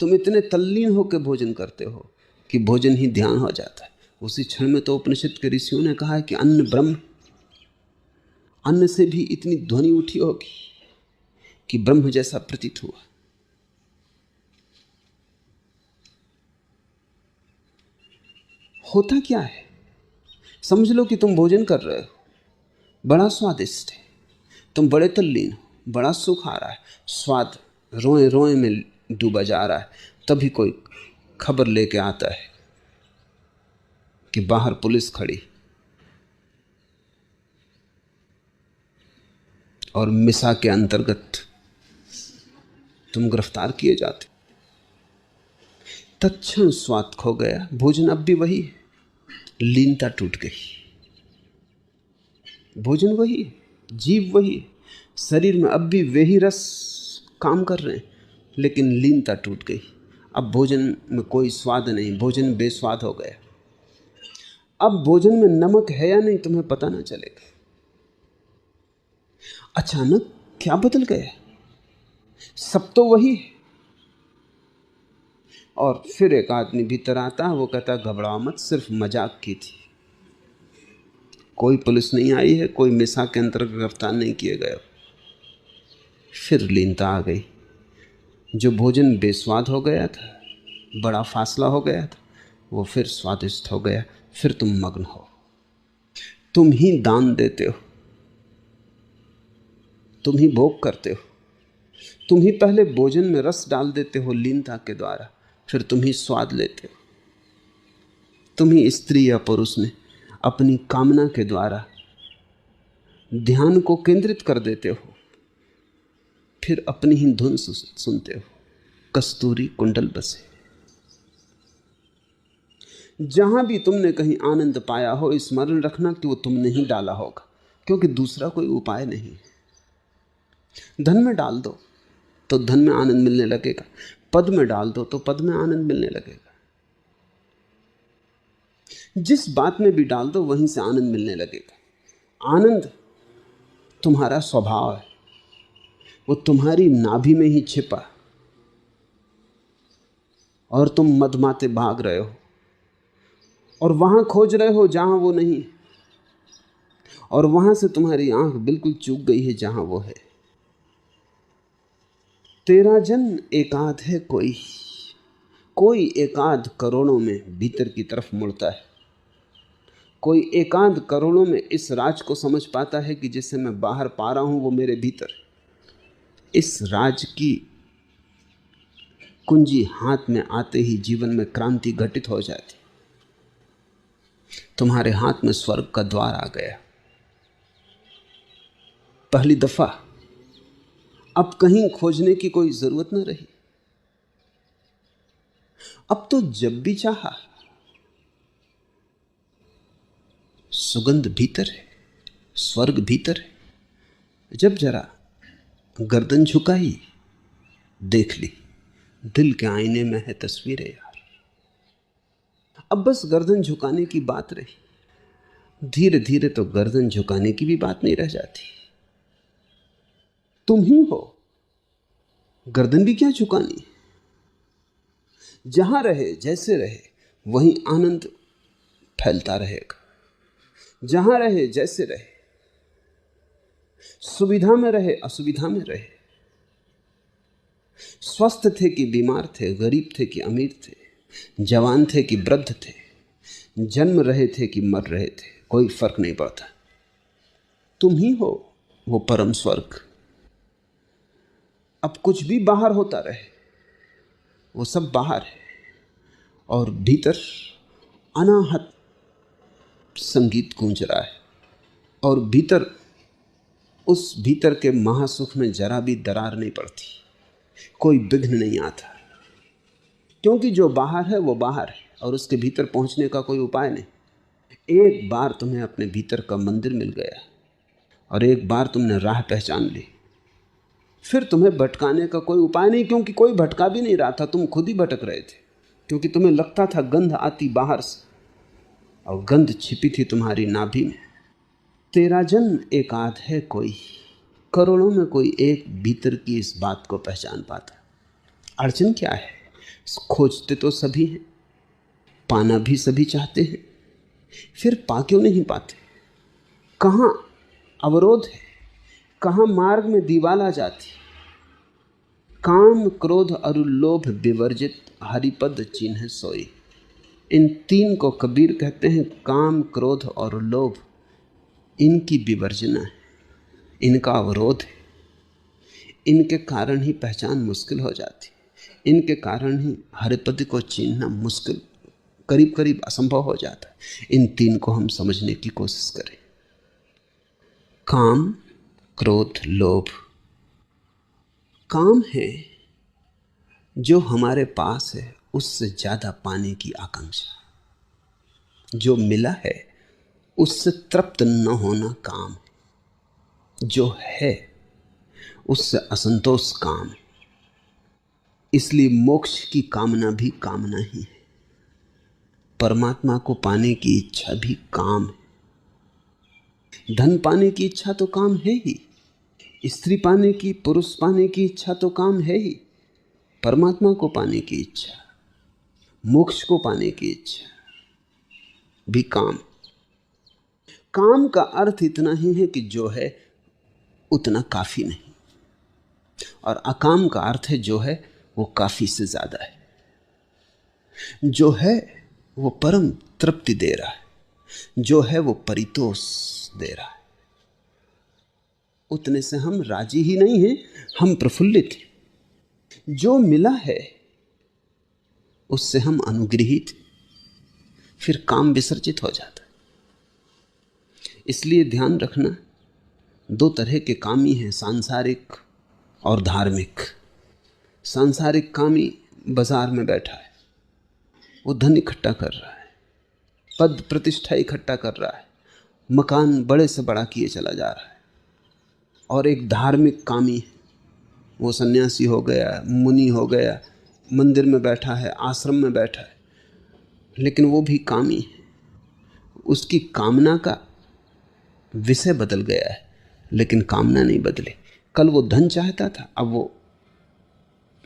तुम इतने तल्लीन होकर भोजन करते हो कि भोजन ही ध्यान हो जाता है। उसी क्षण में तो उपनिषद के ऋषियों ने कहा है कि अन्न ब्रह्म, अन्न से भी इतनी ध्वनि उठी होगी कि ब्रह्म जैसा प्रतीत हुआ। होता क्या है? समझ लो कि तुम भोजन कर रहे हो, बड़ा स्वादिष्ट है, तुम बड़े तल्लीन हो, बड़ा सुख आ रहा है, स्वाद रोए रोए में डूबा जा रहा है। तभी कोई खबर लेके आता है कि बाहर पुलिस खड़ी और मिसा के अंतर्गत तुम गिरफ्तार किए जाते। तत्क्षण स्वाद खो गया, भोजन अब भी वही है, लीनता टूट गई। भोजन वही है, जीव वही है, शरीर में अब भी वही रस काम कर रहे हैं, लेकिन लीनता टूट गई। अब भोजन में कोई स्वाद नहीं, भोजन बेस्वाद हो गया। अब भोजन में नमक है या नहीं तुम्हें पता ना चलेगा। अचानक क्या बदल गया? सब तो वही है। और फिर एक आदमी भीतर आता है, वो कहता घबराओ मत, सिर्फ मजाक की थी, कोई पुलिस नहीं आई है, कोई मिसा के अंतर्गत गिरफ्तार नहीं किए गए। फिर लीनता आ गई। जो भोजन बेस्वाद हो गया था, बड़ा फासला हो गया था, वो फिर स्वादिष्ट हो गया। फिर तुम मग्न हो, तुम ही दान देते हो, तुम ही भोग करते हो, तुम ही पहले भोजन में रस डाल देते हो लीनता के द्वारा, फिर तुम ही स्वाद लेते हो। तुम ही स्त्री या पुरुष में अपनी कामना के द्वारा ध्यान को केंद्रित कर देते हो, फिर अपनी ही धुन सुनते हो। कस्तूरी कुंडल बसे। जहां भी तुमने कहीं आनंद पाया हो, स्मरण रखना कि वो तुमने ही डाला होगा, क्योंकि दूसरा कोई उपाय नहीं। धन में डाल दो तो धन में आनंद मिलने लगेगा, पद में डाल दो तो पद में आनंद मिलने लगेगा, जिस बात में भी डाल दो वहीं से आनंद मिलने लगेगा। आनंद तुम्हारा स्वभाव है, वो तुम्हारी नाभि में ही छिपा, और तुम मदमाते भाग रहे हो और वहां खोज रहे हो जहां वो नहीं, और वहां से तुम्हारी आंख बिल्कुल चूक गई है जहां वो है। तेरा जन एकाध है कोई, कोई एकाध करोड़ों में भीतर की तरफ मुड़ता है, कोई एकाध करोड़ों में इस राज को समझ पाता है कि जिसे मैं बाहर पा रहा हूं वो मेरे भीतर। इस राज की कुंजी हाथ में आते ही जीवन में क्रांति घटित हो जाती। तुम्हारे हाथ में स्वर्ग का द्वार आ गया, पहली दफा। अब कहीं खोजने की कोई जरूरत न रही। अब तो जब भी चाहा सुगंध भीतर है, स्वर्ग भीतर है। जब जरा गर्दन झुकाई, देख ली दिल के आईने में है तस्वीरें यार। अब बस गर्दन झुकाने की बात रही, धीरे धीरे तो गर्दन झुकाने की भी बात नहीं रह जाती। तुम ही हो, गर्दन भी क्या झुकानी। जहां रहे जैसे रहे वहीं आनंद फैलता रहेगा। जहां रहे जैसे रहे, सुविधा में रहे असुविधा में रहे, स्वस्थ थे कि बीमार थे, गरीब थे कि अमीर थे, जवान थे कि वृद्ध थे, जन्म रहे थे कि मर रहे थे, कोई फर्क नहीं पड़ता। तुम ही हो वो परम स्वर्ग। अब कुछ भी बाहर होता रहे, वो सब बाहर है, और भीतर अनाहत संगीत गूंज रहा है। और भीतर, उस भीतर के महासुख में जरा भी दरार नहीं पड़ती, कोई विघ्न नहीं आता, क्योंकि जो बाहर है वो बाहर है और उसके भीतर पहुंचने का कोई उपाय नहीं। एक बार तुम्हें अपने भीतर का मंदिर मिल गया और एक बार तुमने राह पहचान ली, फिर तुम्हें भटकाने का कोई उपाय नहीं, क्योंकि कोई भटका भी नहीं रहा था, तुम खुद ही भटक रहे थे। क्योंकि तुम्हें लगता था गंध आती बाहर से, और गंध छिपी थी तुम्हारी नाभि में। तेरा जन एकाध है कोई, करोड़ों में कोई एक भीतर की इस बात को पहचान पाता। अड़चन क्या है? खोजते तो सभी हैं, पाना भी सभी चाहते हैं, फिर पा क्यों नहीं पाते? कहाँ अवरोध है? कहाँ मार्ग में दीवाल आ जाती? काम क्रोध और लोभ विवर्जित, हरिपद चिन्ह सोई। इन तीन को कबीर कहते हैं काम क्रोध और लोभ। इनकी विवर्जना है, इनका अवरोध है, इनके कारण ही पहचान मुश्किल हो जाती, इनके कारण ही हरिपद को चिन्हना मुश्किल, करीब करीब असंभव हो जाता है। इन तीन को हम समझने की कोशिश करें। काम क्रोध लोभ। काम है जो हमारे पास है उससे ज्यादा पाने की आकांक्षा, जो मिला है उससे तृप्त न होना काम, जो है उससे असंतोष काम। इसलिए मोक्ष की कामना भी कामना ही है, परमात्मा को पाने की इच्छा भी काम है। धन पाने की इच्छा तो काम है ही, स्त्री पाने की, पुरुष पाने की इच्छा तो काम है ही, परमात्मा को पाने की इच्छा, मोक्ष को पाने की इच्छा भी काम। काम का अर्थ इतना ही है कि जो है उतना काफी नहीं, और अकाम का अर्थ है जो है वो काफी से ज्यादा है। जो है वो परम तृप्ति दे रहा है, जो है वो परितोष दे रहा है। उतने से हम राजी ही नहीं हैं, हम प्रफुल्लित हैं। जो मिला है उससे हम अनुग्रहित, फिर काम विसर्जित हो जाता है। इसलिए ध्यान रखना, दो तरह के कामी हैं, सांसारिक और धार्मिक। सांसारिक कामी बाजार में बैठा है, वो धन इकट्ठा कर रहा है, पद प्रतिष्ठा इकट्ठा कर रहा है, मकान बड़े से बड़ा किए चला जा रहा है। और एक धार्मिक कामी है, वो सन्यासी हो गया, मुनि हो गया, मंदिर में बैठा है, आश्रम में बैठा है, लेकिन वो भी कामी है। उसकी कामना का विषय बदल गया है, लेकिन कामना नहीं बदले। कल वो धन चाहता था, अब वो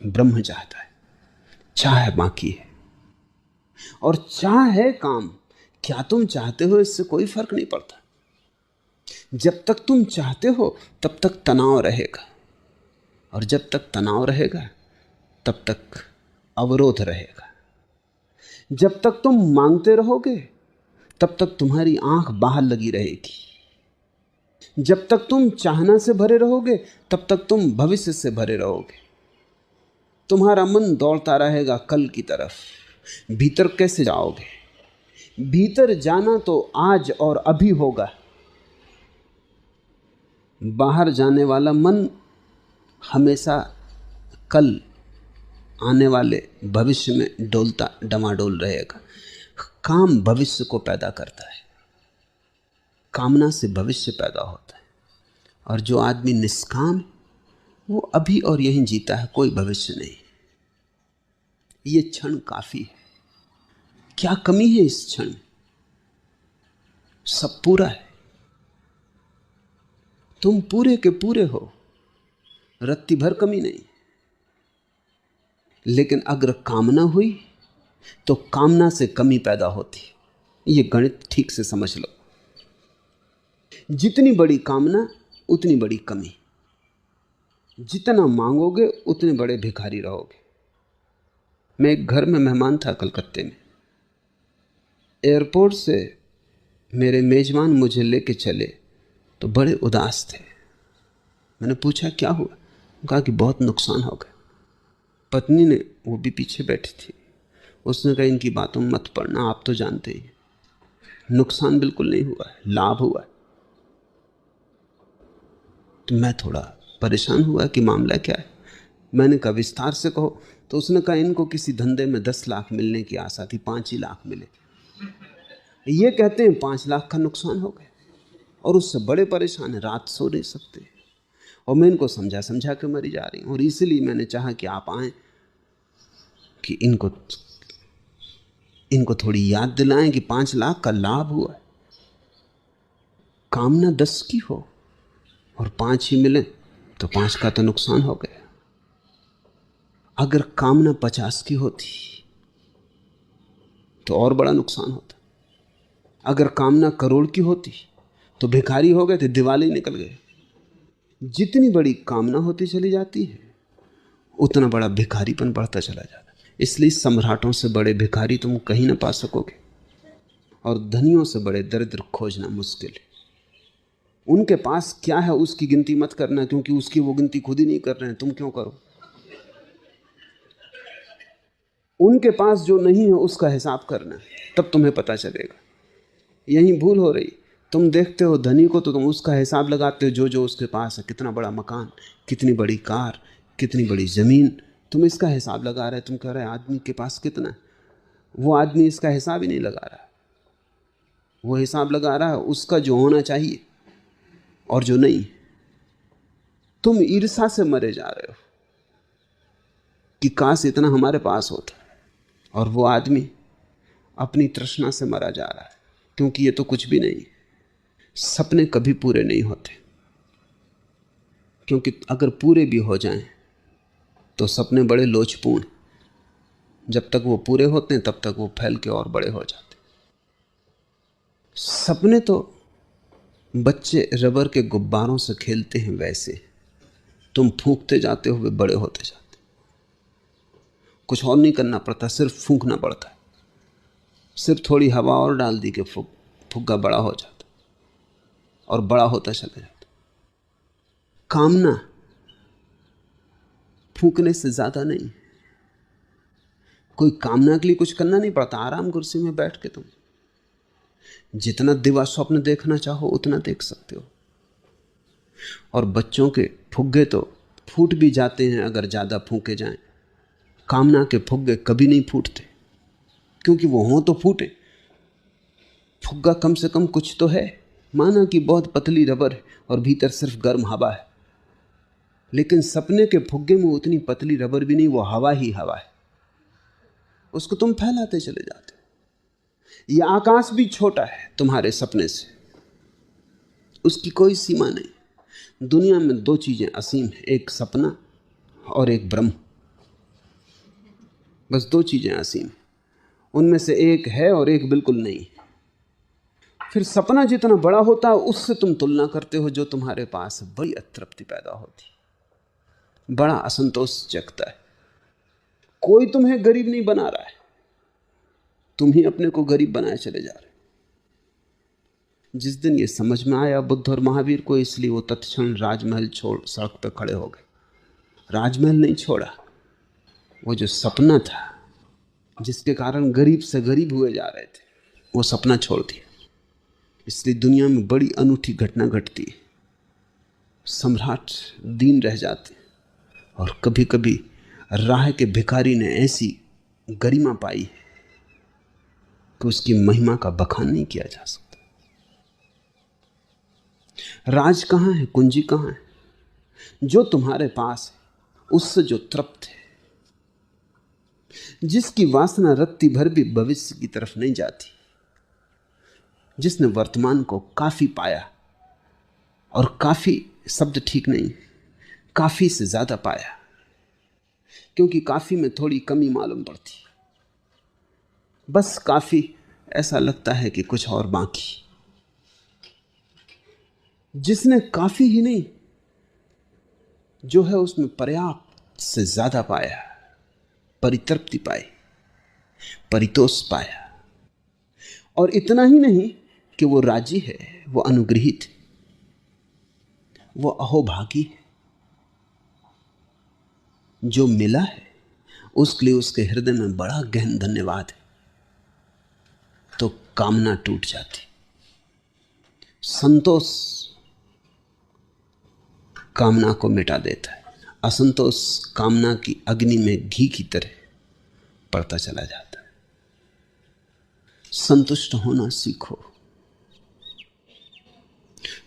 ब्रह्म चाहता है। चाह बाकी है, और चाह है काम। क्या तुम चाहते हो इससे कोई फर्क नहीं पड़ता। जब तक तुम चाहते हो तब तक तनाव रहेगा, और जब तक तनाव रहेगा तब तक अवरोध रहेगा। जब तक तुम मांगते रहोगे तब तक तुम्हारी आंख बाहर लगी रहेगी। जब तक तुम चाहना से भरे रहोगे तब तक तुम भविष्य से भरे रहोगे। तुम्हारा मन दौड़ता रहेगा कल की तरफ। भीतर कैसे जाओगे? भीतर जाना तो आज और अभी होगा। बाहर जाने वाला मन हमेशा कल आने वाले भविष्य में डोलता डमाडोल रहेगा। काम भविष्य को पैदा करता है, कामना से भविष्य पैदा होता है। और जो आदमी निष्काम, वो अभी और यहीं जीता है, कोई भविष्य नहीं। ये क्षण काफी है। क्या कमी है इस क्षण? सब पूरा है, तुम पूरे के पूरे हो। रत्ती भर कमी नहीं। लेकिन अगर कामना हुई तो कामना से कमी पैदा होती। ये गणित ठीक से समझ लो। जितनी बड़ी कामना उतनी बड़ी कमी। जितना मांगोगे उतने बड़े भिखारी रहोगे। मैं एक घर में मेहमान था कलकत्ते में। एयरपोर्ट से मेरे मेजबान मुझे लेके चले तो बड़े उदास थे। मैंने पूछा क्या हुआ? कहा कि बहुत नुकसान हो गया। पत्नी ने, वो भी पीछे बैठी थी, उसने कहा इनकी बातों में मत पड़ना, आप तो जानते ही नुकसान बिल्कुल नहीं हुआ है, लाभ हुआ है। तो मैं थोड़ा परेशान हुआ कि मामला क्या है। मैंने कहा विस्तार से कहो। तो उसने कहा इनको किसी धंधे में 10 लाख मिलने की आशा थी, 5 ही लाख मिले। ये कहते हैं 5 लाख का नुकसान हो गया और उससे बड़े परेशान है, रात सो नहीं सकते। और मैं इनको समझा समझा के मरी जा रही हूँ। और इसीलिए मैंने चाहा कि आप आएं कि इनको थोड़ी याद दिलाएं कि 5 लाख का लाभ हुआ है। कामना 10 की हो और 5 ही मिले तो 5 का तो नुकसान हो गया। अगर कामना 50 की होती तो और बड़ा नुकसान होता। अगर कामना करोड़ की होती तो भिखारी हो गए थे, दिवाली निकल गए। जितनी बड़ी कामना होती चली जाती है उतना बड़ा भिखारीपन बढ़ता चला जाता है। इसलिए सम्राटों से बड़े भिखारी तुम कहीं ना पा सकोगे और धनियों से बड़े दरिद्र खोजना मुश्किल है। उनके पास क्या है उसकी गिनती मत करना, क्योंकि उसकी वो गिनती खुद ही नहीं कर रहे हैं, तुम क्यों करो। उनके पास जो नहीं है उसका हिसाब करना, तब तुम्हें पता चलेगा। यही भूल हो रही। तुम देखते हो धनी को तो तुम उसका हिसाब लगाते हो जो जो उसके पास है, कितना बड़ा मकान, कितनी बड़ी कार, कितनी बड़ी ज़मीन, तुम इसका हिसाब लगा रहे। तुम कह रहे आदमी के पास कितना है, वो आदमी इसका हिसाब ही नहीं लगा रहा। वो हिसाब लगा रहा है उसका जो होना चाहिए और जो नहीं। तुम ईर्ष्या से मरे जा रहे हो कि काश इतना हमारे पास होता, और वो आदमी अपनी तृष्णा से मरा जा रहा है, क्योंकि ये तो कुछ भी नहीं। सपने कभी पूरे नहीं होते, क्योंकि अगर पूरे भी हो जाएं तो सपने बड़े लोचपूर्ण। जब तक वो पूरे होते हैं तब तक वो फैल के और बड़े हो जाते। सपने तो बच्चे रबर के गुब्बारों से खेलते हैं, वैसे तुम फूंकते जाते हो वे बड़े होते जाते। कुछ और नहीं करना पड़ता, सिर्फ फूंकना पड़ता है। सिर्फ थोड़ी हवा और डाल दी कि फुग्गा बड़ा हो जाता और बड़ा होता चला जाता। कामना फूंकने से ज्यादा नहीं। कोई कामना के लिए कुछ करना नहीं पड़ता। आराम कुर्सी में बैठ के तुम जितना दिवा स्वप्न देखना चाहो उतना देख सकते हो। और बच्चों के फुग्गे तो फूट भी जाते हैं अगर ज्यादा फूंके जाएं। कामना के फुग्गे कभी नहीं फूटते, क्योंकि वो हों तो फूटे। फुग्गा कम से कम कुछ तो है, माना कि बहुत पतली रबर है और भीतर सिर्फ गर्म हवा है। लेकिन सपने के फुग्गे में उतनी पतली रबर भी नहीं, वो हवा ही हवा है। उसको तुम फैलाते चले जाते हो। यह आकाश भी छोटा है तुम्हारे सपने से, उसकी कोई सीमा नहीं। दुनिया में 2 चीजें असीम है, एक सपना और एक ब्रह्म। बस 2 चीजें असीम, उनमें से एक है और एक बिल्कुल नहीं। फिर सपना जितना बड़ा होता है उससे तुम तुलना करते हो जो तुम्हारे पास है, बड़ी अतृप्ति पैदा होती, बड़ा असंतोष जगता है। कोई तुम्हें गरीब नहीं बना रहा है, तुम ही अपने को गरीब बनाए चले जा रहे। जिस दिन ये समझ में आया बुद्ध और महावीर को, इसलिए वो तत्क्षण राजमहल छोड़ सड़क पर खड़े हो गए। राजमहल नहीं छोड़ा, वो जो सपना था जिसके कारण गरीब से गरीब हुए जा रहे थे, वो सपना छोड़ दिया। इसलिए दुनिया में बड़ी अनूठी घटना घटती है। सम्राट दीन रह जाते और कभी कभी राह के भिखारी ने ऐसी गरिमा पाई है कि उसकी महिमा का बखान नहीं किया जा सकता। राज कहाँ है, कुंजी कहाँ है? जो तुम्हारे पास है उससे जो तृप्त है, जिसकी वासना रत्ती भर भी भविष्य की तरफ नहीं जाती, जिसने वर्तमान को काफी पाया, और काफी शब्द ठीक नहीं, काफी से ज्यादा पाया, क्योंकि काफी में थोड़ी कमी मालूम पड़ती। बस काफी, ऐसा लगता है कि कुछ और बाकी। जिसने काफी ही नहीं, जो है उसमें पर्याप्त से ज्यादा पाया, परितृप्ति पाई, परितोष पाया। और इतना ही नहीं कि वो राजी है, वो अनुग्रहित है, वो अहोभागी है। जो मिला है उसके लिए उसके हृदय में बड़ा गहन धन्यवाद है। तो कामना टूट जाती। संतोष कामना को मिटा देता है। असंतोष कामना की अग्नि में घी की तरह पड़ता चला जाता है। संतुष्ट होना सीखो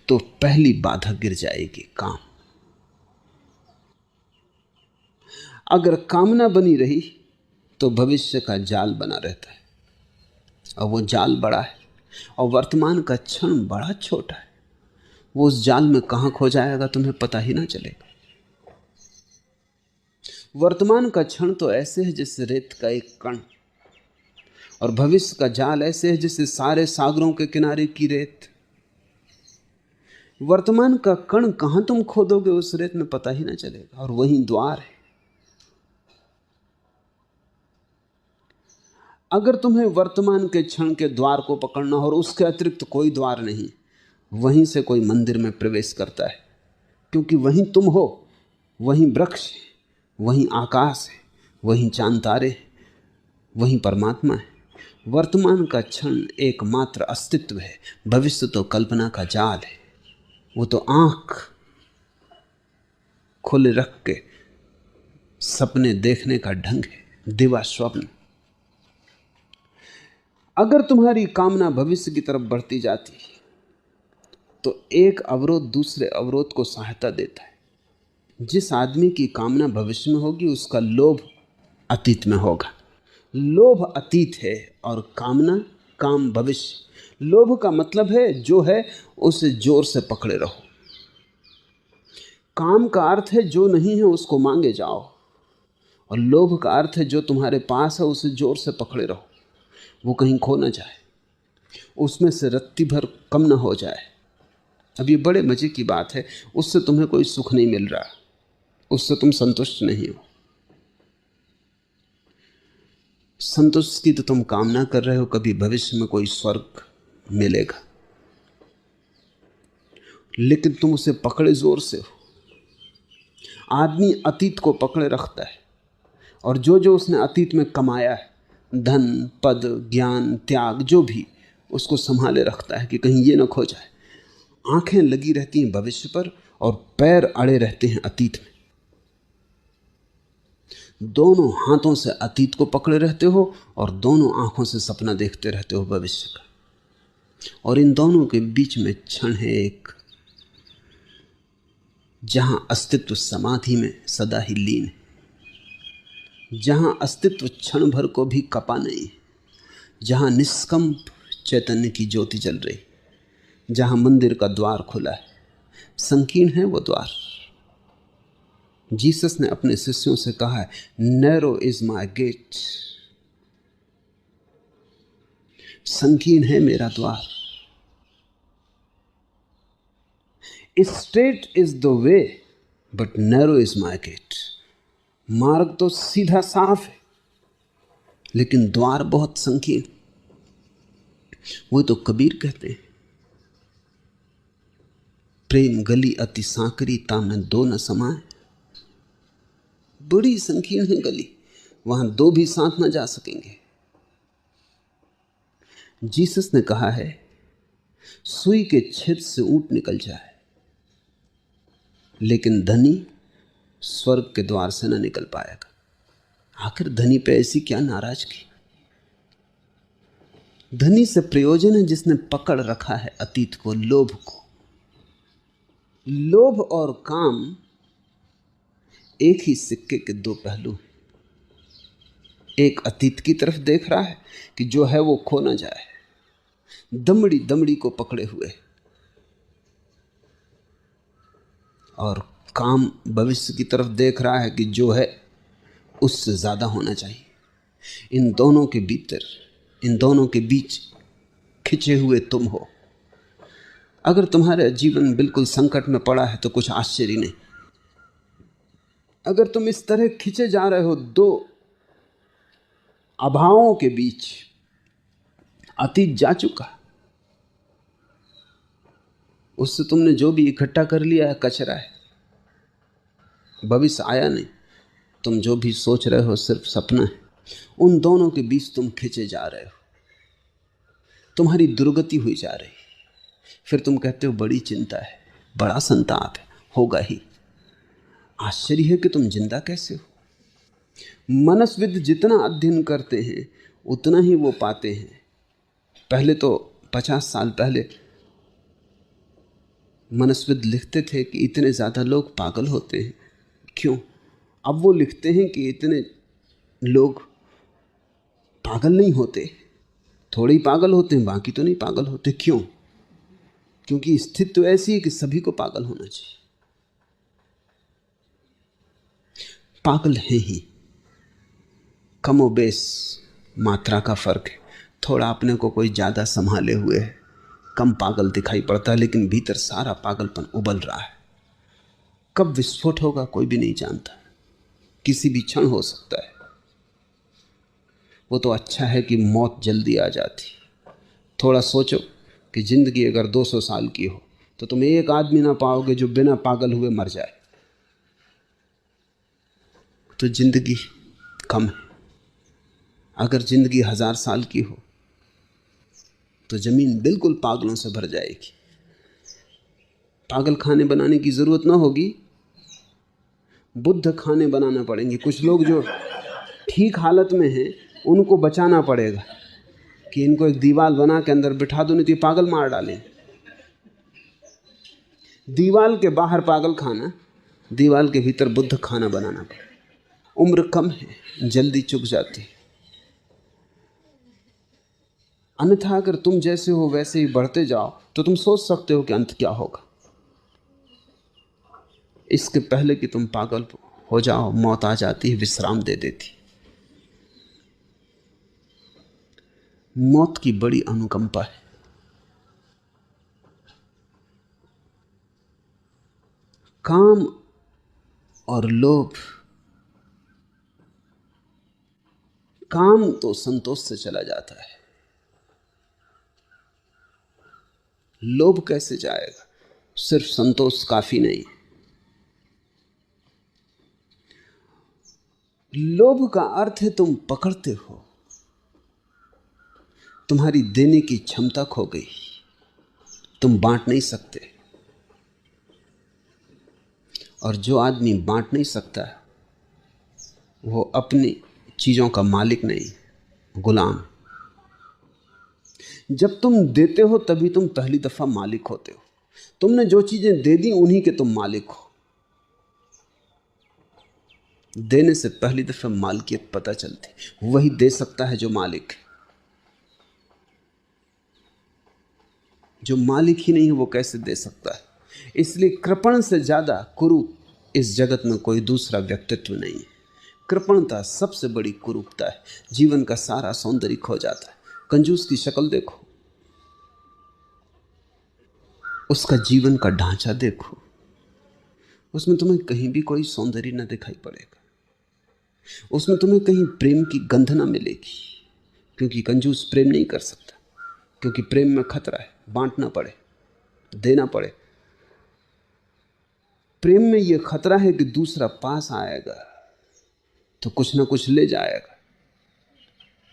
तो पहली बाधा गिर जाएगी, काम। अगर कामना बनी रही तो भविष्य का जाल बना रहता है, और वो जाल बड़ा है, और वर्तमान का क्षण बड़ा छोटा है। वो उस जाल में कहां खो जाएगा तुम्हें पता ही ना चलेगा। वर्तमान का क्षण तो ऐसे है जैसे रेत का एक कण, और भविष्य का जाल ऐसे है जैसे सारे सागरों के किनारे की रेत। वर्तमान का कण कहां तुम खोदोगे उस रेत में पता ही ना चलेगा, और वहीं द्वार है। अगर तुम्हें वर्तमान के क्षण के द्वार को पकड़ना हो और उसके अतिरिक्त कोई द्वार नहीं, वहीं से कोई मंदिर में प्रवेश करता है, क्योंकि वहीं तुम हो, वहीं वृक्ष है, वहीं आकाश है, वहीं चांद तारे है, वहीं परमात्मा है। वर्तमान का क्षण एकमात्र अस्तित्व है, भविष्य तो कल्पना का जाल है। वो तो आंख खुले रख के सपने देखने का ढंग है, दिवा स्वप्न। अगर तुम्हारी कामना भविष्य की तरफ बढ़ती जाती है तो एक अवरोध दूसरे अवरोध को सहायता देता है। जिस आदमी की कामना भविष्य में होगी उसका लोभ अतीत में होगा। लोभ अतीत है और कामना काम भविष्य। लोभ का मतलब है जो है उसे जोर से पकड़े रहो। काम का अर्थ है जो नहीं है उसको मांगे जाओ, और लोभ का अर्थ है जो तुम्हारे पास है उसे जोर से पकड़े रहो, वो कहीं खो ना जाए, उसमें से रत्ती भर कम ना हो जाए। अब ये बड़े मजे की बात है, उससे तुम्हें कोई सुख नहीं मिल रहा, उससे तुम संतुष्ट नहीं हो। संतुष्ट की तो तुम कामना कर रहे हो, कभी भविष्य में कोई स्वर्ग मिलेगा, लेकिन तुम उसे पकड़े जोर से हो। आदमी अतीत को पकड़े रखता है, और जो जो उसने अतीत में कमाया है, धन पद ज्ञान त्याग, जो भी, उसको संभाले रखता है कि कहीं ये ना खो जाए। आंखें लगी रहती हैं भविष्य पर और पैर अड़े रहते हैं अतीत में। दोनों हाथों से अतीत को पकड़े रहते हो और दोनों आंखों से सपना देखते रहते हो भविष्य का, और इन दोनों के बीच में क्षण है एक, जहां अस्तित्व समाधि में सदा ही लीन है, जहां अस्तित्व क्षण भर को भी कपा नहीं, जहां निष्कंप चैतन्य की ज्योति जल रही, जहां मंदिर का द्वार खुला है। संकीर्ण है वो द्वार। जीसस ने अपने शिष्यों से कहा है, नैरो इज माई गेट, संकीर्ण है मेरा द्वार। Straight is the way but narrow is my gate. मार्ग तो सीधा साफ है, लेकिन द्वार बहुत संकीर्ण। वो तो कबीर कहते हैं, प्रेम गली अति सांकरी तामन दो न समाए। बड़ी संकीर्ण है गली, वहां दो भी साथ न जा सकेंगे। जीसस ने कहा है, सुई के छेद से ऊंट निकल जाए, लेकिन धनी स्वर्ग के द्वार से न निकल पाएगा। आखिर धनी पे ऐसी क्या नाराजगी? धनी से प्रयोजन है जिसने पकड़ रखा है अतीत को, लोभ को। लोभ और काम एक ही सिक्के के दो पहलू हैं। एक अतीत की तरफ देख रहा है कि जो है वो खो ना जाए, दमड़ी दमड़ी को पकड़े हुए, और काम भविष्य की तरफ देख रहा है कि जो है उससे ज्यादा होना चाहिए। इन दोनों के भीतर, इन दोनों के बीच खिंचे हुए तुम हो। अगर तुम्हारा जीवन बिल्कुल संकट में पड़ा है तो कुछ आश्चर्य नहीं। अगर तुम इस तरह खिंचे जा रहे हो दो अभावों के बीच, अतीत जा चुका, उससे तुमने जो भी इकट्ठा कर लिया है कचरा है, भविष्य आया नहीं। तुम जो भी सोच रहे हो सिर्फ सपना है। उन दोनों के बीच तुम खिंचे जा रहे हो, तुम्हारी दुर्गति हुई जा रही। फिर तुम कहते हो बड़ी चिंता है, बड़ा संताप है, होगा ही। आश्चर्य है कि तुम जिंदा कैसे हो। मनस्विद जितना अध्ययन करते हैं उतना ही वो पाते हैं। पहले तो 50 साल पहले मनस्विद लिखते थे कि इतने ज़्यादा लोग पागल होते हैं। क्यों? अब वो लिखते हैं कि इतने लोग पागल नहीं होते, थोड़े ही पागल होते हैं, बाकी तो नहीं पागल होते। क्यों? क्योंकि स्थिति तो ऐसी है कि सभी को पागल होना चाहिए। पागल है ही, कमोबेश मात्रा का फर्क है। थोड़ा अपने को कोई ज़्यादा संभाले हुए है, कम पागल दिखाई पड़ता है, लेकिन भीतर सारा पागलपन उबल रहा है। कब विस्फोट होगा कोई भी नहीं जानता, किसी भी क्षण हो सकता है। वो तो अच्छा है कि मौत जल्दी आ जाती। थोड़ा सोचो कि जिंदगी अगर 200 साल की हो तो तुम एक आदमी ना पाओगे जो बिना पागल हुए मर जाए। तो जिंदगी कम है। अगर जिंदगी 1000 साल की हो तो जमीन बिल्कुल पागलों से भर जाएगी। पागल खाने बनाने की जरूरत ना होगी, बुद्ध खाने बनाना पड़ेंगे। कुछ लोग जो ठीक हालत में हैं उनको बचाना पड़ेगा कि इनको एक दीवार बना के अंदर बिठा दो, नहीं तो पागल मार डालें। दीवार के बाहर पागल खाना, दीवार के भीतर बुद्ध खाना बनाना पड़ेगा। उम्र कम है, जल्दी चुक जाती। अन्यथा अगर तुम जैसे हो वैसे ही बढ़ते जाओ तो तुम सोच सकते हो कि अंत क्या होगा। इसके पहले कि तुम पागल हो जाओ, मौत आ जाती है, विश्राम दे देती। मौत की बड़ी अनुकंपा है। काम और लोभ, काम तो संतोष से चला जाता है, लोभ कैसे जाएगा? सिर्फ संतोष काफी नहीं। लोभ का अर्थ है तुम पकड़ते हो, तुम्हारी देने की क्षमता खो गई, तुम बांट नहीं सकते। और जो आदमी बांट नहीं सकता वो अपनी चीजों का मालिक नहीं, गुलाम। जब तुम देते हो तभी तुम पहली दफा मालिक होते हो। तुमने जो चीजें दे दी उन्हीं के तुम मालिक हो। देने से पहली दफा मालिकियत पता चलती, वही दे सकता है जो मालिक है। जो मालिक ही नहीं है वो कैसे दे सकता है? इसलिए कृपण से ज्यादा कुरूप इस जगत में कोई दूसरा व्यक्तित्व नहीं है। कृपणता सबसे बड़ी कुरूपता है। जीवन का सारा सौंदर्य खो जाता है। कंजूस की शक्ल देखो, उसका जीवन का ढांचा देखो, उसमें तुम्हें कहीं भी कोई सौंदर्य न दिखाई पड़ेगा, उसमें तुम्हें कहीं प्रेम की गंध न मिलेगी। क्योंकि कंजूस प्रेम नहीं कर सकता, क्योंकि प्रेम में खतरा है, बांटना पड़े, देना पड़े। प्रेम में यह खतरा है कि दूसरा पास आएगा तो कुछ ना कुछ ले जाएगा।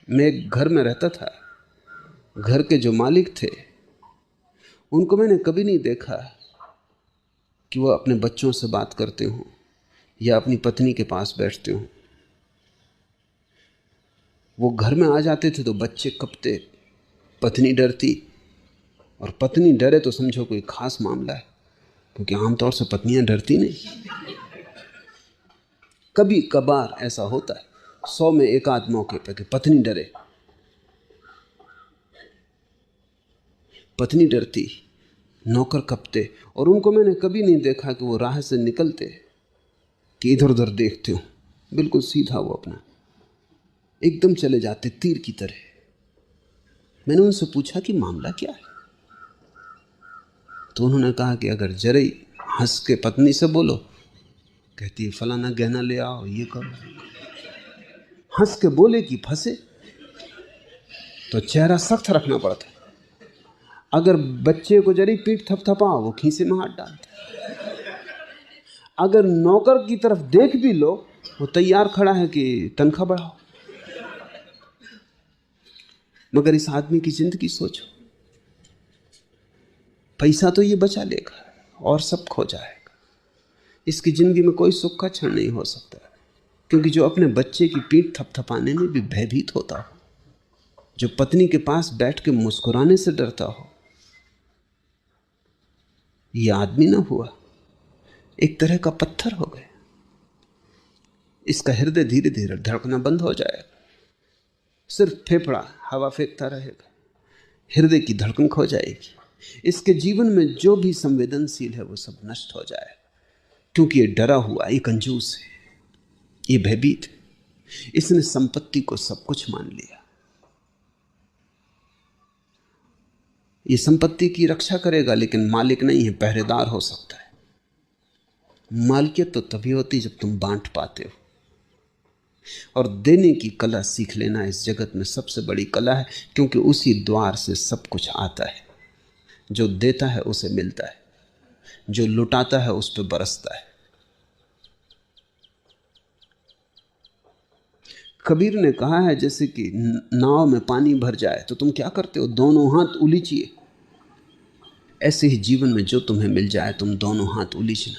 मैं एक घर में रहता था, घर के जो मालिक थे उनको मैंने कभी नहीं देखा कि वो अपने बच्चों से बात करते हों या अपनी पत्नी के पास बैठते हों। वो घर में आ जाते थे तो बच्चे कपते, पत्नी डरती, और पत्नी डरे तो समझो कोई खास मामला है, क्योंकि आमतौर से पत्नियां डरती नहीं। कभी कभार ऐसा होता है, 100 में एक आध मौके पर कि पत्नी डरे। पत्नी डरती नौकर कपते, और उनको मैंने कभी नहीं देखा कि वो राह से निकलते कि इधर उधर देखते हो। बिल्कुल सीधा वो अपना एकदम चले जाते तीर की तरह। मैंने उनसे पूछा कि मामला क्या है, तो उन्होंने कहा कि अगर जरा ही हंस के पत्नी से बोलो, कहती है फलाना गहना ले आओ, ये करो। हंस के बोले कि फंसे तो चेहरा सख्त रखना पड़ता है। अगर बच्चे को जरी पीठ थपथपाओ, वो खीसे में हाथ डालता। अगर नौकर की तरफ देख भी लो, वो तैयार खड़ा है कि तनख्वाह बढ़ाओ। मगर इस आदमी की जिंदगी सोचो, पैसा तो ये बचा लेगा और सब खो जाएगा। इसकी जिंदगी में कोई सुख का क्षण नहीं हो सकता, क्योंकि जो अपने बच्चे की पीठ थपथपाने में भी भयभीत होता हो, जो पत्नी के पास बैठ के मुस्कुराने से डरता हो, यह आदमी ना हुआ, एक तरह का पत्थर हो गया। इसका हृदय धीरे धीरे धड़कना बंद हो जाएगा, सिर्फ फेफड़ा हवा फेंकता रहेगा, हृदय की धड़कन खो जाएगी। इसके जीवन में जो भी संवेदनशील है वो सब नष्ट हो जाएगा, क्योंकि ये डरा हुआ, ये कंजूस है, ये भयभीत है। इसने संपत्ति को सब कुछ मान लिया। ये संपत्ति की रक्षा करेगा लेकिन मालिक नहीं है, पहरेदार हो सकता है। मालिकियत तो तभी होती जब तुम बांट पाते हो। और देने की कला सीख लेना इस जगत में सबसे बड़ी कला है, क्योंकि उसी द्वार से सब कुछ आता है। जो देता है उसे मिलता है, जो लुटाता है उस पर बरसता है। कबीर ने कहा है, जैसे कि नाव में पानी भर जाए तो तुम क्या करते हो, दोनों हाथ उलीचिए। ऐसे ही जीवन में जो तुम्हें मिल जाए तुम दोनों हाथ उलीचना।